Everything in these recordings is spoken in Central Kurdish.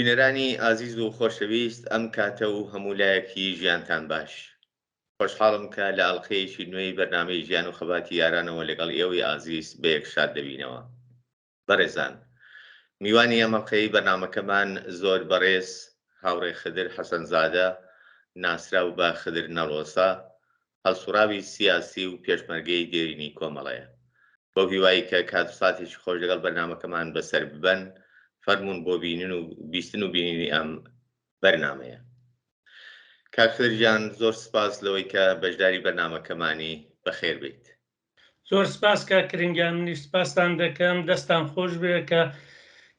بینەرانی ئازیز و خۆشەویست ئەم کاتە و هەمولایەکی ژیانتان باش. خۆشحاڵم کە لە ئەڵقەیەکی نوێی بەرنامەی ژیان و خەباتی یارانەوە لەگەڵ ئێوەی ئازیز بەیەک شاد دەبینەوە. بەڕێزان، میوانی ئەم ئەڵقەی بەرنامەکەمان زۆر بەڕێز هاوڕێ خدر حەسەنزادە، ناسراو بە خدر نەڵۆسا، هەڵسوڕاوی سیاسی و پێشمەرگەی دێرینی کۆمەڵەیە. بۆ هیوایی کە کات و ساتێکی خۆش لەگەڵ بەرنامەکەمان بەسەر ببەن، فەرموون بۆ بیستن و بینینی ئەم بەرنامەیە. کاک خدرجان، زۆر سپاس لەوەی کە بەشداری بەرنامەکەمانی بەخێر بیت. زۆر سپاس کە کرنگیان، منی سپاسان دەکەم. دەستان خۆش بێ کە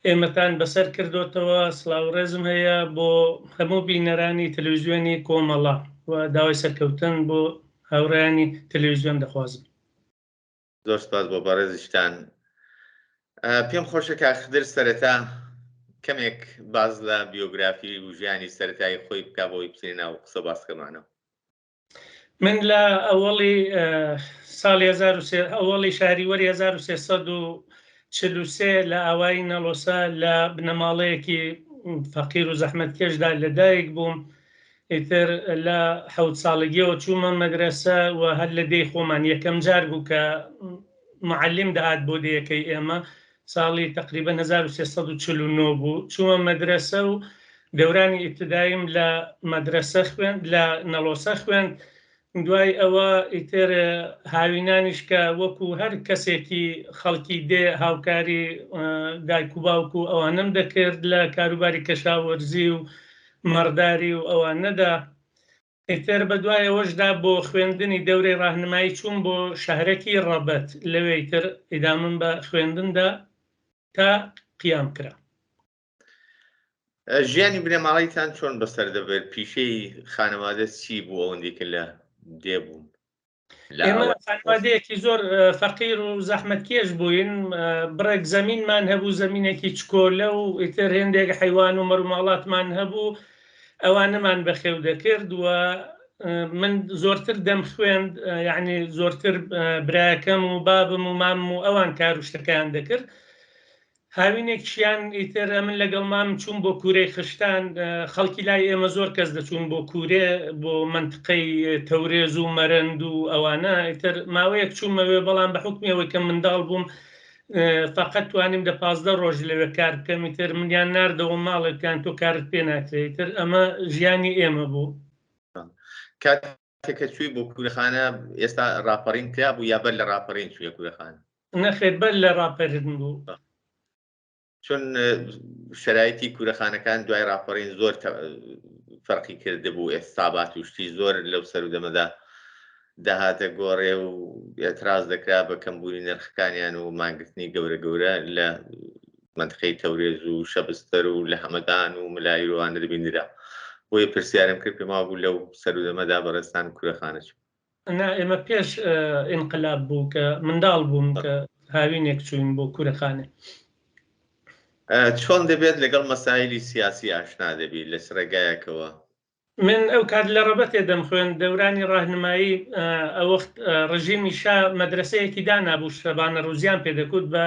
ئێمەتان بەسەر کردوتەوە. سڵاو ڕێزم هەیە بۆ هەموو بینەرانی تەلەڤیزیۆنی کۆمەڵە و داوای سەرکەوتن بۆ هاوڕێیانی تەلەڤیزیۆن دەخوازم. زۆر سپاس بۆ بەڕێزیشتان. پێم خۆشە کاک خدر سەرەتا کەمێک باز لە بیۆگرافی و ژیانی سەرەتایی خۆی بکا بۆی بچینە ناو قسە باسکەمانەوە. من لە ئەوەڵی ساڵی ئەوەڵی شاریوەری 1343 لە ئاوایی نەڵۆسا لە بنەماڵەیەکی فەقیر و زەحمەتکێشدا لەدایک بووم. ئیتر لە 7 ساڵگیەوە چوومە مەدرسە و هەر لە دەی خۆمان یەکەم جار بوو کە معلم دەهات بۆ دەیەکەی ئێمە. ساڵی تقریبا 1349 بوو. چوومە مەدرسە و دەورانی ئیبتداییم لە مەدرسە خوێند، لە نەڵۆسە خوێند. دوای ئەوە ئیتر هاوینانیش کە وەکو هەر کەسێکی خەڵکی دێ هاوکاری دایک و باوک و ئەوانم دەکرد لە کاروباری کەشاوەرزی و مەڕداری و ئەوانەدا. ئیتر بە دوای ئەوەشدا بۆ خوێندنی دەورەی ڕاهنمایی چوون بۆ شەهرەکی ڕەبەت. لەوێ ئیتر ئیدامم بە خوێندندا تا قیام کرا. ژیانی بنەماڵیتان چۆن بەسەر دەبێت؟ پیشەی خانەوادە چی بوو ئەوەندی کە لە دێبوون؟ ئێمە خانەوادەیەکی زۆر فەقیر و زەحمەتکێش بووین. بڕێک زەمینمان هەبوو، زەمینێکی چکۆلە و ئیتر هێندێک حەیوان و مەروماڵاتمان هەبوو. ئەوانەمان بەخێو دەکرد و من زۆرتر دەم خوێند، یعنی زۆرتر برایەکەم و بابم و مامم و ئەوان کار و شتەکان دەکرد. هاوینێکیان ئیتر من لەگەڵ مام چوون بۆ کوورەی خشتان. خەڵکی لای ئێمە زۆر کەس دەچوون بۆ کوورێ، بۆ منتقەی تەورێز و مەرەند و ئەوانە. ئیتر ماوەیەک چوومەوێ، بەڵام بە حکمی ئەوەی کە منداڵ بووم فقط توانیم 15 ڕۆژ لەوێ کار بکەم. ئیتر منیان ناردەوە ماڵێکیان تۆ کارت پێ ناکرێت. ئیتر ئەمە ژیانی ئێمە بوو. کاتێککە چووی بۆ کوورەخانە ئێستا ڕاپەڕین کرا بوو یا بەر لە ڕاپەڕین چوویە کوورەخانە؟ نەخێر، بەر لە ڕاپەڕین بوو. چۆن شەرایەتی کوورەخانەکان دوای ڕاپەڕین زۆر فەرقی کردبوو؟ ئێستابات و شتی زۆر لەو سەرودەمەدا داهاتە گۆڕێ و ئێتراز دەکرا بە کەمبوونی نرخەکانیان و مانگرتنی گەورە گەورە لە منتقەی تەورێز و شەبستەر و لە هەمەدان و ملای وانە دەبینرا. بۆیە پرسیارم کرد پێما بوو لەو سەرودەمەدا بەڕێستان کوورەخانە چوو. ئێمە پێش ئینقلاب بوو کە منداڵ بووم کە هاوینێک چوین بۆ کوورەخانە. چۆن دەبێت لەگەڵ مەسایلی سیاسی ئاشنا دەبی لە سرەگایەکەوە؟ من ئەو کات لە ڕەبەتێ دەم خوێن، دەورانی ڕاهنمایی ئەوەخت ڕژیمی شا مەدرسەیەکی دانابوو، شەبانە ڕووزیان پێدەکوت بە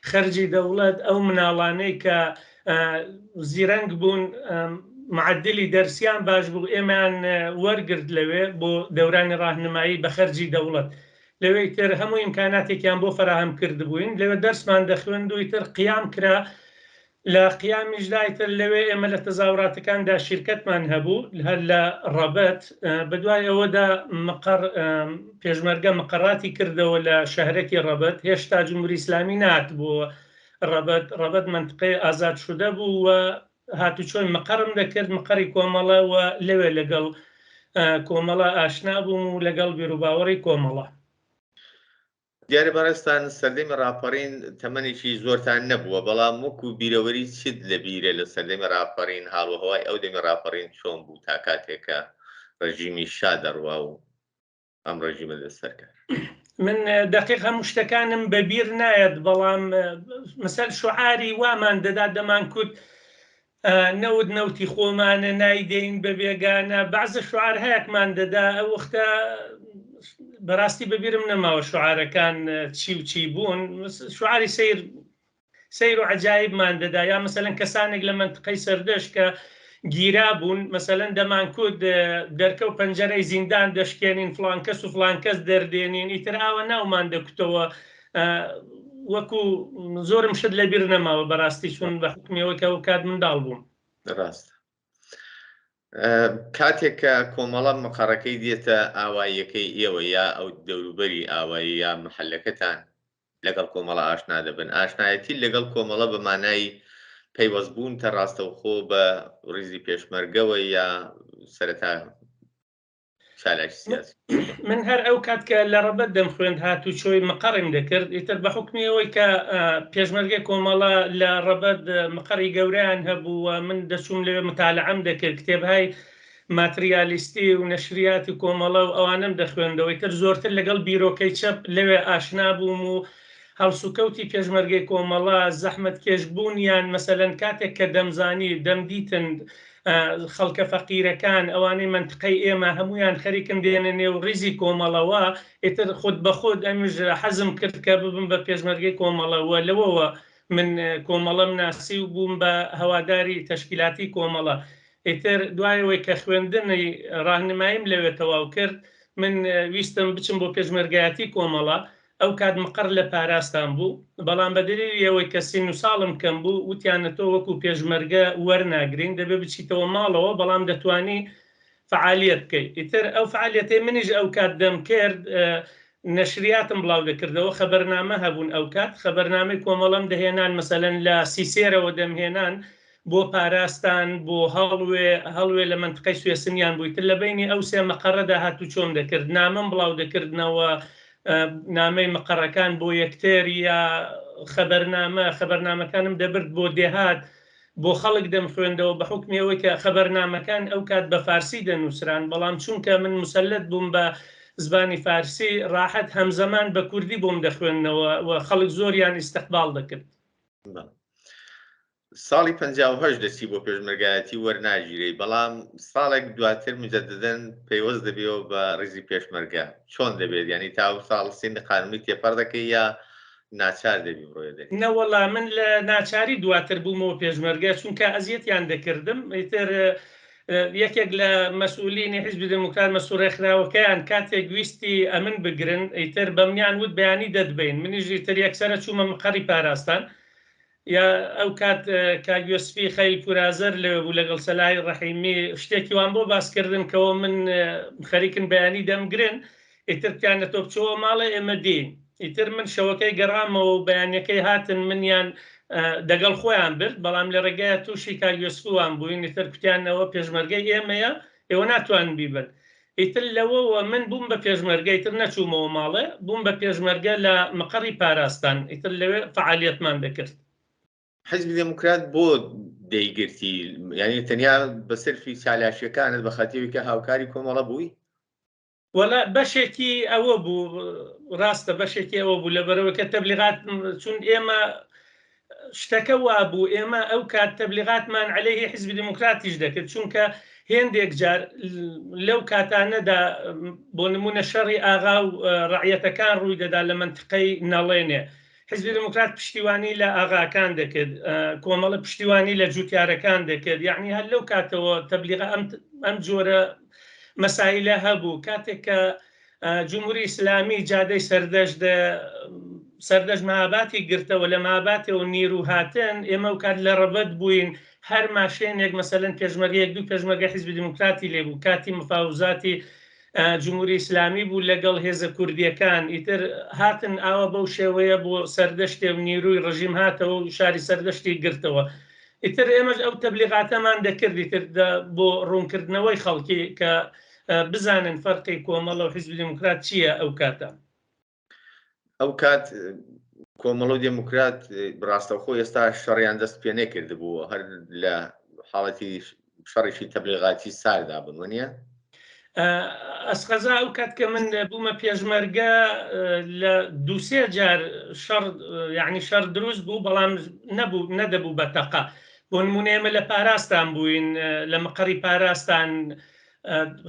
خەرجی دەوڵەت. ئەو مناڵانەی کە زیرەنگ بوون، معدلی دەرسیان باش بوو، ئێمەیان وەرگرت لەوێ بۆ دەورانی ڕاهنمایی بە خەرجی دەوڵەت. لەوەی تر هەموو ئیمکاناتێکیان بۆ فراهم کرد بووین. لەوێ دەرسمان دەخوێند و ئیتر قیام کرا. لە قیامیشدا ئیتر لەوێ ئێمە لە تەزاوراتەکاندا شیرکەتمان هەبوو هەر لە ڕەبەت. بەدوای ئەوەدا پێشمەرگە مقڕاتی کردەوە لە شەهرێکی ڕەبەت. هێشتا جمهوری ئیسلامی نات بۆ ڕەبەت. ڕەبەت منتقەی ئازاد شودە بوو و هاتوچۆی مقڕم دەکرد، مقڕی کۆمەڵە، و لەوێ لەگەڵ کۆمەڵە ئاشنا بووم و لەگەڵ بیرروباوەڕی کۆمەڵە. دیارە بەڕێستان سەردەمی ڕاپەڕین تەمەنێکی زۆرتان نەبووە، بەڵام وەکو بیرەوەری چیت لە بیرە لە سەردەمی ڕاپەڕین هاڵوهەوای ئەو دەمی ڕاپەڕین چۆن بوو تا کاتێکە ڕژیمی شا دەڕوا و ئەم ڕژیمە لەسەرکار؟ من دقیق هەموو شتەکانم بەبیر نایەت، بەڵام مەسەل شوعاری وامان دەدا، دەمان کوت نەود نەوتی خۆمانە نایدەین بە بێگانە. بەعزە شوعار هەیەکمان دەدا، ئەو وەختە بەڕاستی بەبیرم نەماوە شوعارەکان چی و چی بوون. شوعاری سیر سیر و عجایبمان دەدا، یا مەسەلەن کەسانێک لە منطقەی سەردەش کە گیرا بوون، مەسەلەن دەمانکوت دەرکە و پەنجەرەی زیندان دەشکێنین، فلانکەس و فلانکەس دەردێنین، ئیتر ئاوە ناومان دەکوتەوە. وەکو زۆرم شت لەبیر نەماوە بەڕاستی، چون بە حکمیەوەکە و کات منداڵ بووم. ڕاست کاتێک کە کۆمەڵە مەقەڕەکەی دێتە ئاواییەکەی ئێوە یا ئەو دەوروبەری ئاوایی یا محەلەکەتان لەگەڵ کۆمەڵە ئاشنا دەبن، ئاشنایەتی لەگەڵ کۆمەڵە بە مانای پەیوەستبوون تە ڕاستەوخۆ بە ڕیزی پێشمەرگەوە یا سەرەتا چالاکی سیاسی. من هەر ئەو کات کە لە ڕەبەت دەم خوێند هاتوچۆی مەقەڕیم دەکرد، ئیتر بە حکمیەوەی کە پێشمەرگەی کۆمەڵە لە ڕەبەت مەقەڕی گەوریان هەبوو، من دەچوم لەوێ متالعەم دەکرد، کتێبهای ماتریالیستی و نەشریاتی کۆمەڵە و ئەوانم دەخوێندەوەی تر زۆرتر لەگەڵ بیرۆکەی چەپ لەوێ ئاشنا بووم و هەڵسوکەوتی پێشمەرگەی کۆمەڵە زەحمەت کێشبوونیان مەسەلەن کاتێک کە دەمزانی دەمدیتن خەڵکە فەقیرەکان ئەوانەی منطقەی ئێمە هەمویان خەریکم دێنە نێو ڕیزی کۆمەڵەوە، ئیتر خود بە خۆت ئەمیش حەزم کرد کە ببم بە پێشمەرگەی کۆمەڵەوە. لەوەوە من کۆمەڵەم ناسی و بووم بە هەواداری تەشکیلاتی کۆمەڵە. ئیتر دوایەوەی کە خوێندنی ڕاهنماییم لەوێ تەواو کرد، من ویستم بچم بۆ پێشمەرگایەتی کۆمەڵە. ئەو کات مەقەڕ لە پاراستان بوو، بەڵام بە دلیلی ئەوەی کە 30 ساڵم کەم بوو، وتیانەتۆ وەکو پێشمەرگە وەرناگرین، دەبێ بچیتەوە ماڵەوە، بەڵام دەتوانی فعالیت بکەیت. ئیتر ئەو فعالیەتی منیش ئەو کات دەم کرد، نەشریاتم بڵاو دەکردەوە، خەبەرنامە هەبوون ئەو کات، خەبەرنامەی کۆمەڵەم دەهێنان، مەسەلەن لە سیسێرەوە دەمهێنان بۆ پاراستان، بۆ هەڵوێ لە منطقەی سوێسنیان بوویت لە بینی ئەو سێ مەقەڕەدا هاتوو چۆم دەکرد، نامەم بڵاو دەکردنەوە، نامەی مەقەڕەکان بۆ یەکتر یا خەبەرنامەکانم دەبرد بۆ دێهات، بۆ خەڵک دەم خوێندەوە بە حکمیەوەی کە خەبەرنامەکان ئەو کات بە فارسی دەنووسران، بەڵام چونکە من مسلەت بووم بە زبانی فارسی، ڕاحەت هەمزەمان بە کوردی بۆم دەخوێندنەوە و خەڵک زۆریان ئیستیقبال دەکرد. ساڵی 58 دەچی بۆ پێشمەرگایەتی وەرناگیرەی، بەڵام ساڵێک دواتر مجددەن پەیوەست دەبێەوە بە ڕیزی پێشمەرگە. چۆن دەبێت؟ ینی تا ساڵ سینی قانونی تێپەر دەکەی یا ناچار دەبی بڕۆیە دەکەی؟ نەوەڵا من لە ناچاری دواتر بوومەوە پێشمەرگە، چونکە ئەزیەتیان دەکردم. ئیتر یەکێک لە مەسئولینی حیزبی دموکرات مەسوڕێکخراوەکەیان کاتێک ویستی ئەمن بگرن، ئیتر بەمنیان وت بەیانی دەدبین، منیژی تر یەکسەرە چوومە مەقەڕی پاراستان، یا ئەو کات کاگوێسفی خەیل پورازەر لەوێ بوو لەگەڵ سەلای ڕەحیمی، شتێکی وان بۆ باسکردن کەەوە من خەریکن بەیانی دەمگرن، ئیتر پیانەتۆ بچەوە ماڵە ئێمە دین. ئیتر من شەوەکەی گەڕامەوە و بەیانەکەی هاتن منیان دەگەڵ خۆیان برد، بەڵام لە ڕێگایە تووشی کاگوێسفوان بووین، ئیتر کوتیانەوە پێشمەرگەی ئێمەیە، ئێوە ناتوانن بیبن. ئیتر لەوەوە من بووم بە پێشمەرگە، ئیتر نەچوومەوە ماڵێ، بووم بە پێشمەرگە لە مەقەڕی پاراستان، ئیتر لەوێ فعالیەتمان دەکرد. حیزبی دموکرات بۆ دەیگرتی؟ یعنی تەنیا بە سەرفی چالاشیەکانت بە خەتیەوەی کە هاوکاری کۆمەڵە بووی؟ وەلا بەشێکی ئەوە بوو، ڕاستە بەشێکی ئەوە بوو، لەبەرەوە کە تەبلیغات، چون ئێمە شتەکە وا بوو، ئێمە ئەو کات تەبلیغاتمان عەلەیهی حیزبی دموکراتیش دەکرد، چونکە هێندێک جار لەو کاتانەدا بۆ نمونە شەڕی ئاغا و ڕەعیەتەکان ڕووی دەدا لە منطقەی نەڵێنێ، حیزبی دموکرات پشتیوانی لە ئاغاکان دەکرد، کۆمەڵە پشتیوانی لە جوتیارەکان دەکرد، یعنی هەر لەو کاتەوە تەبلیغ ئەم جۆرە مەسائلە هەبوو. کاتێک کە جمهوری ئیسلامی جادەی سەردەش مەهاباتی گرتەوە، لە مەهاباتەوە نیرو هاتن، ئێمە و کات لە ڕەبەت بووین، هەر ماشێنێک مەسەلەن پێشمەرگەیەک دوو پێشمەرگە حیزبی دموکراتی لێبوو، کاتی مفاوزاتی جمهوری ئیسلامی بوو لەگەڵ هێزە کوردیەکان، ئیتر هاتن ئاوە بەو شێوەیە بۆ سەردەشتێ و نیروی ڕژیم هاتەوە و شاری سەردەشتی گرتەوە. ئیتر ئێمەش ئەو تەبلیغاتەمان دەکردی تر بۆ ڕوونکردنەوەی خەڵکی کە بزانن فەرقی کۆمەڵە و حیزبی دموکرات چییە. ئەو کاتە ئەو کات کۆمەڵە و دموکرات بڕاستەوخۆ ئێستا شەڕیان دەست پێ نەکردبووە، هەر لە حاڵەتی شەڕێکی تەبلیغاتی ساردا بن، وەنیە؟ ئەسقەزا ئەو کات کە من بوومە پێشمەرگە لە دووسێ جار یعنی شەڕ دروست بوو، بەڵام نەدەبوو بەتەقە. بۆ نمونە ئێمە لە پاراستان بووین، لە مەقەڕی پاراستان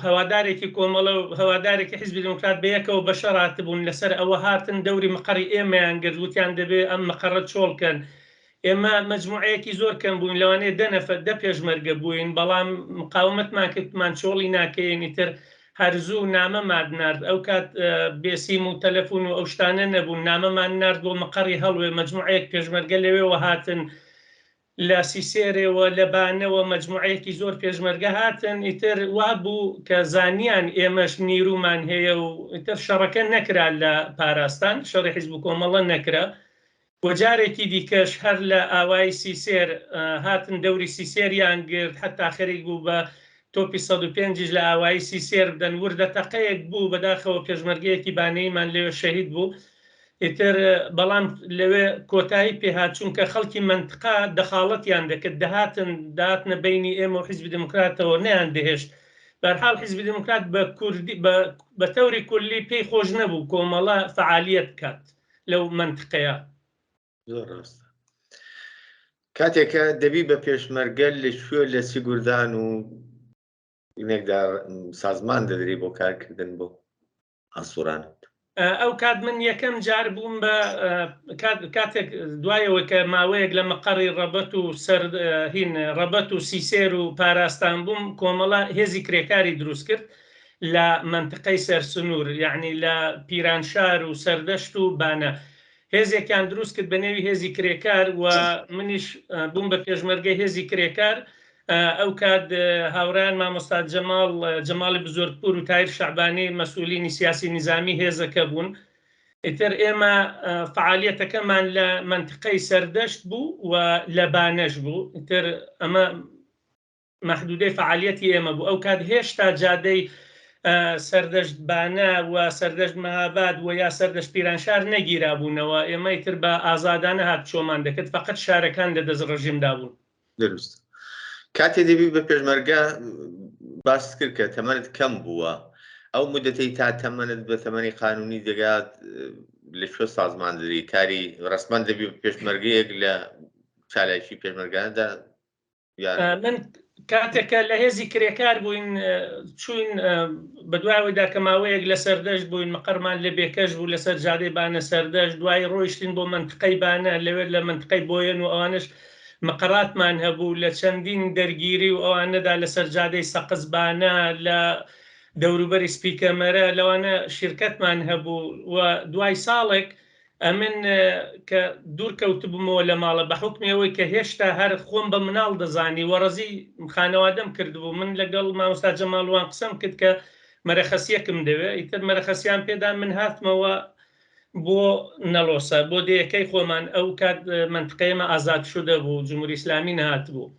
هەوادارێکی کۆمەڵە و هەوادارێکی حیزبی دموکرات بەیەکەوە بەشەڕات بوون، لەسەر ئەوە هاتن دەوری مەقەڕی ئێمەیان گرت، وتیان دەبێ ئەم مەقەڕە چۆڵکەن. ئێمە مەجموعەیەکی زۆر کەم بووین، لەوانەیە 10 نەفەر 10 پێشمەرگە بووین، بەڵام مقاومەتمان کردمان چۆڵی ناکەین تر هەرزوو نامەمان نارد. ئەو کات بێسیم و تەلەفۆن و ئەو شتانە نەبوون، نامەمان نارد بۆ مەقەڕی هەڵوێ، مەجموعەیەک پێشمەرگە لەوێەوە هاتن لە سیسێرەوە لە بانەوە مەجموعەیەکی زۆر پێشمەرگە هاتن، ئیتر وا بوو کە زانیان ئێمەش نیرومان هەیە و ئیتر شەڕەکە نەکرا لە پاراستان، شەڕی حیزب و کۆمەڵە نەکرا. وەجارێکی دیکەش هەر لە ئاوای سیسێر هاتن دەوری سیسێریان گرت، حتا خەریک بوو بە تۆپی 105 لە ئاوایی سیسێر بدەن، وردە تەقەیەک بوو بەداخەوە پێشمەرگەیەکی بانەیمان لێوێ شەهید بوو. ئیتر بەڵام لەوێ کۆتایی پێهات چونکە خەڵکی منتقا دەخاڵەتیان دەکرد، دەهاتن داتنە بینی ئێمە و حیزبی دموکراتەوە نەیان دەهێشت. بەرحاڵ حیزبی دموکرات بە تەوری کولی پێی خۆش نەبوو کۆمەڵە فعالیت بکات لەو منتقەیە. زۆر ڕاستە. کاتێکە دەبی بە پێشمەرگە لەکوێ لە سیگوردان و نێکدا سازمان دەدرێت بۆ کارکردن بۆ ئاسوورانت. ئەو کات من یەکەم جار بووم بە کاتێک دوایەوە کە ماوەیەک لە مەقەڕی ڕەبەت و هین ڕەبەت و سیسێر و پاراستان بووم، کۆمەڵە هێزی کرێکاری دروست کرد لە منتقەی سەرسنوور، یعنی لە پیرانشار و سەردەشت و بانە. هێزێکیان دروست کرد بە نێوی هێزی کرێکار و منیش بووم بە پێشمەرگەی هێزی کرێکار. ئەو کات هاوڕان مامۆستا جەماڵی بزۆرگپور و تایر شەعبانی مەسئولینی سیاسی نظامی هێزەکە بوون. ئیتر ئێمە فعالیەتەکەمان لە منتقەی سەردەشت بوو و لە بانەش بوو، ئیتر ئەمە مەحدودەی فعالیەتی ئێمە بوو. ئەو کات هێشتا جادەی سەردەشت بانە و سەردەشت مەهاباد و یا سەردەشت پیرانشار نەگیرا بوونەوە، ئێمە ئیتر بە ئازادانە هات چۆمان دەکرد، فقط شارەکان لە دەست ڕژیمدا بوون. دروست. کاتێ دەبی بە پێشمەرگە باس کرد کە تەمەنت کەم بووە، ئەو مدەتەی تا تەمەنت بە تەمەنی قانونی دەگات لەکوێ سازمان دەدەی؟ کاری ڕسمان دەبی بە پێشمەرگەیەک لە چالایشی پێشمەرگانەدا؟ من کاتێکە لە هێزی کرێکار بووین چوین بەدوایەوەیدا کە ماوەیەک لە سەردەشت بووین، مەقەرمان لە بێکەش بوو لەسەر جادەی بانە سەردەشت، دوای ڕۆیشتین بۆ منتقەی بانە، لەوێت لە منتقەی بۆیەن و ئەوانش مەقەراتمان هەبوو لە چەندین دەرگیری و ئەوانەدا لەسەر جادەی سەقزبانە لە دەوروبەری سپیکەمەرە لەوانە شرکەتمان هەبوو. و دوای ساڵێک ئەمن کە دوور کەوتبوومەوە لە ماڵە بە حکمیەوەی کە هێشتا هەر خۆم بە مناڵ دەزانی وەڕەزی خانەوادەم کردبوو. من لەگەڵ مامۆستا جەماڵوان قسەم کرد کە مەرەخەسیەکم دەوێت، ئیتر مەرەخەسیان پێدا من هاتمەوە بۆ نەلۆسە بۆ دەیەکەی خۆمان. ئەو کات منتقەیەمە ئازاد شودە بوو، جمهوری ئیسلامی نهات بوو.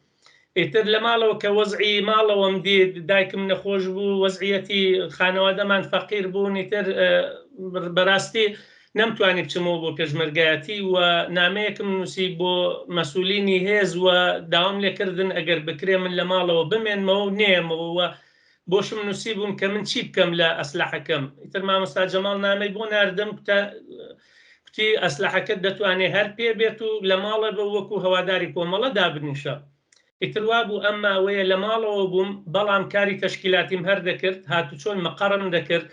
ئیتر لە ماڵەوە کە وەزعی ماڵەوەم دیت، دایکم نەخۆش بوو، وەزعیەتی خانەوادەمان فەقیر بوون، ئیتر بەڕاستی نەمتوانی بچمەوە بۆ پێشمەرگایەتی و نامەیەکم نووسی بۆ مەسئولینی هێز و داوام لێکردن ئەگەر بکرێ من لە ماڵەوە بمێنمەوە و نێمەوە بۆشم نووسی بوون کە من چی بکەم لە ئەسلحەکەم. ئیتر مامۆستا جەماڵ نامەی بۆ ناردم کوتی ئەسلحەکەت دەتوانێت هەر پێ بێت و لە ماڵە بە وەکو هەواداری کۆمەڵە دابنیشە. ئیتر وا بوو ئەم ماوەیە لە ماڵەوە بووم، بەڵام کاری تەشکیلاتیم هەر دەکرد، هاتوچۆن مەقەڕم دەکرد،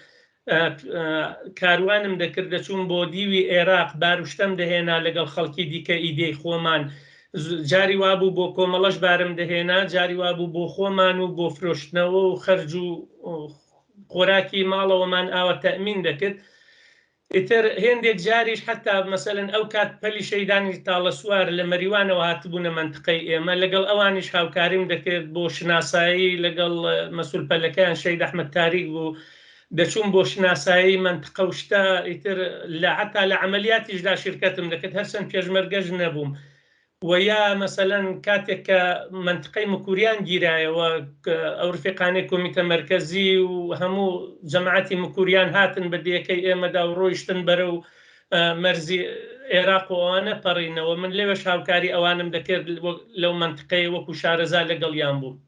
کاروانم دەکرد، دەچوون بۆ دیوی عێراق باروشتەم دەهێنا لەگەڵ خەڵکی دیکە ئیدەی خۆمان. جاری وابوو بۆ کۆمەڵەش بارم دەهێنا، جاری وابوو بۆ خۆمان و بۆ فرۆشتنەوە و خەرج و خۆراکی ماڵەوەمان ئاوە تەئمین دەکرد. ئیتر هێندێک جاریش حتا مەسەلەن ئەو کات پەلی شەیدانی تاڵە سووار لە مەریوانەوە هاتبوونە منتقەی ئێمە، لەگەڵ ئەوانیش هاوکاریم دەکرد بۆ شناسایی لەگەڵ مەسئول پەلەکەیان شەید ئەحمەد تاریک بوو، دەچوون بۆ شناسایی منتقە و شتە. ئیتر حتا لە عملیاتیشدا شرکەتم دەکرد، هەرچەند پێشمەرگەش نەبووم. و یا مەسەلەن کاتێک کە منتقەی مکوریان گیرایەوە، ئەو ڕفیقانەی کۆمیتە مەرکەزی و هەموو جەماعەتی مکوریان هاتن بە دیەکەی ئێمەدا و ڕۆیشتن بەرەو مەرزی عێراق و ئەوانە پەڕینەوە. من لێوەش هاوکاری ئەوانم دەکرد لەو منتقەی وەکو شارەزا لەگەڵیان بوو.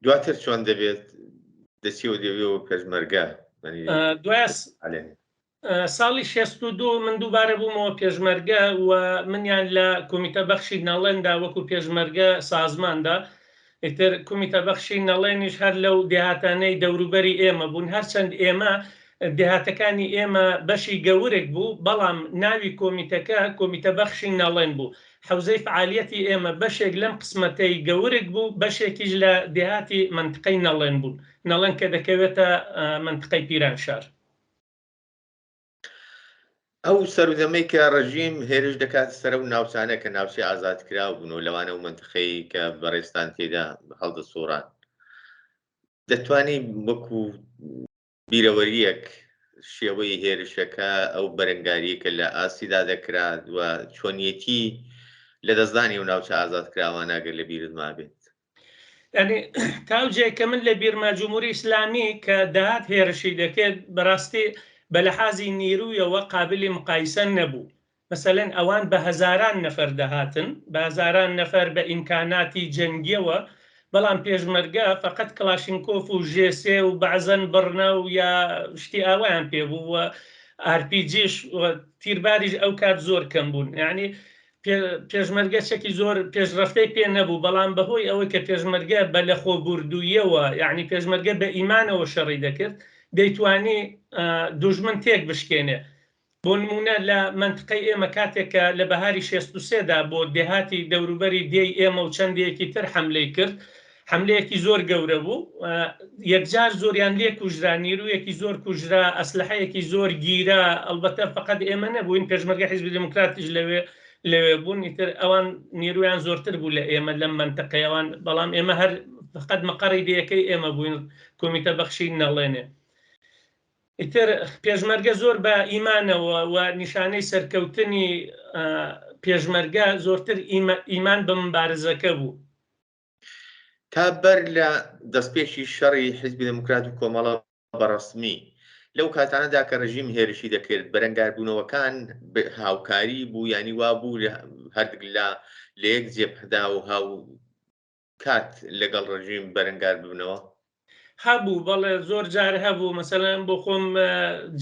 دواتر چۆن دەبێت دەچیەوە دەبێەوە پێشمەرگە؟ دوای ساڵی 62 من دووبارە بوومەوە پێشمەرگە و منیان لە کۆمیتە بەخشی نەڵێندا وەکو پێشمەرگە سازماندا. ئیتر کۆمیتە بەخشی نەڵێنیش هەر لەو دێهاتانەی دەوروبەری ئێمە بوون، هەرچەند ئێمە دێهاتەکانی ئێمە بەشی گەورێک بوو، بەڵام ناوی کۆمیتەکە کۆمیتە بەخشی نەڵێن بوو. حوزەی فعالیەتی ئێمە بەشێک لەم قسمەتەی گەورێک بوو، بەشێکیش لە دێهاتی منطقەی نەڵێن بوون، نەڵێن کە دەکەوێتە منطقەی پیرانشار. ئەو سەرودەمەی کە ڕژیم هێرش دەکات سەر و ناوچانە کە ناوچی ئازادکراو بوون و لەوانە و منطقەی کە بەڕێستان تێدا هەڵدە سۆڕان، دەتوانی وەکو بیرەوەریەک شێوەی هێرشەکە ئەو بەرەنگاریە کە لە ئاسیدا دەکرات و چۆنیەتی لە دەستدانی و ناوچە ئازادکراوانە ئەگەر لە بیرت مابێت؟ ینی تاوجێکە من لە بیرما جمهوری ئیسلامی کە داهات هێرشی دەکرێت بەڕاستی بە لەحازی نیرویەوە قابلی مقایسە نەبوو. مەسەلەن ئەوان بە هەزاران نەفەر دەهاتن، بە هەزاران نەفەر بە ئیمکاناتی جەنگیەوە، بەڵام پێشمەرگە فقط کلاشینکۆف و ژێسێ و بەعزەن بڕنە و یا شتی ئاوایان پێبوو، ئارپیجیش تیرباریش ئەو کات زۆر کەم بوون. یعنی پێشمەرگە چەکی زۆر پێشڕەفتەی پێ نەبوو، بەڵام بەهۆی ئەوەی کە پێشمەرگە بە لەخۆ بوردوویەوە، یعنی پێشمەرگە بە ئیمانەوە شەڕی دەکرد، دەیتوانی دوژمن تێک بشکێنێ. بۆ نمونە لە منطقەی ئێمە کاتێکە لە بەهاری 63دا بۆ دێهاتی دەوروبەری دێی ئێمە و چەندێکی تر حملەی کرد، حملەیەکی زۆر گەورە بوو، یەکجار زۆریان لێ کوژرا، نیرویەکی زۆر کوژرا، ئەسلحەیەکی زۆر گیرا. ئەلبەتە فقط ئێمە نەبووین، پێشمەرگە حیزبی دموکراتیش لەوێ بوون، ئیتر ئەوان نیرویان زۆرتر بوو لە ئێمە لەم منطقەیەوان، بەڵام ئێمە هەر فقط مەقەڕی دەیەکەی ئێمە بووین، کۆمیتە بەخشی نەڵێنێ. ئیتر پێشمەرگە زۆر بە ئیمانەوە و نیشانەی سەرکەوتنی پێشمەرگە زۆرتر ئیمان بە مبارزەکە بوو. کابەر لە دەستپێکی شەڕی حیزبی دموکرات و کۆمەڵە بەڕەسمی لەو کاتانەدا کە ڕژیم هێرشی دەکرد، بەرەنگاربوونەوەکان هاوکاری بوو، ینی وا بوو هەردووک لە یەک جێبهەدا و هاو کات لەگەڵ ڕژیم بەرەنگار ببنەوە؟ هەبوو، بەڵێ زۆر جار هەبوو. مەسەلەن بۆ خۆم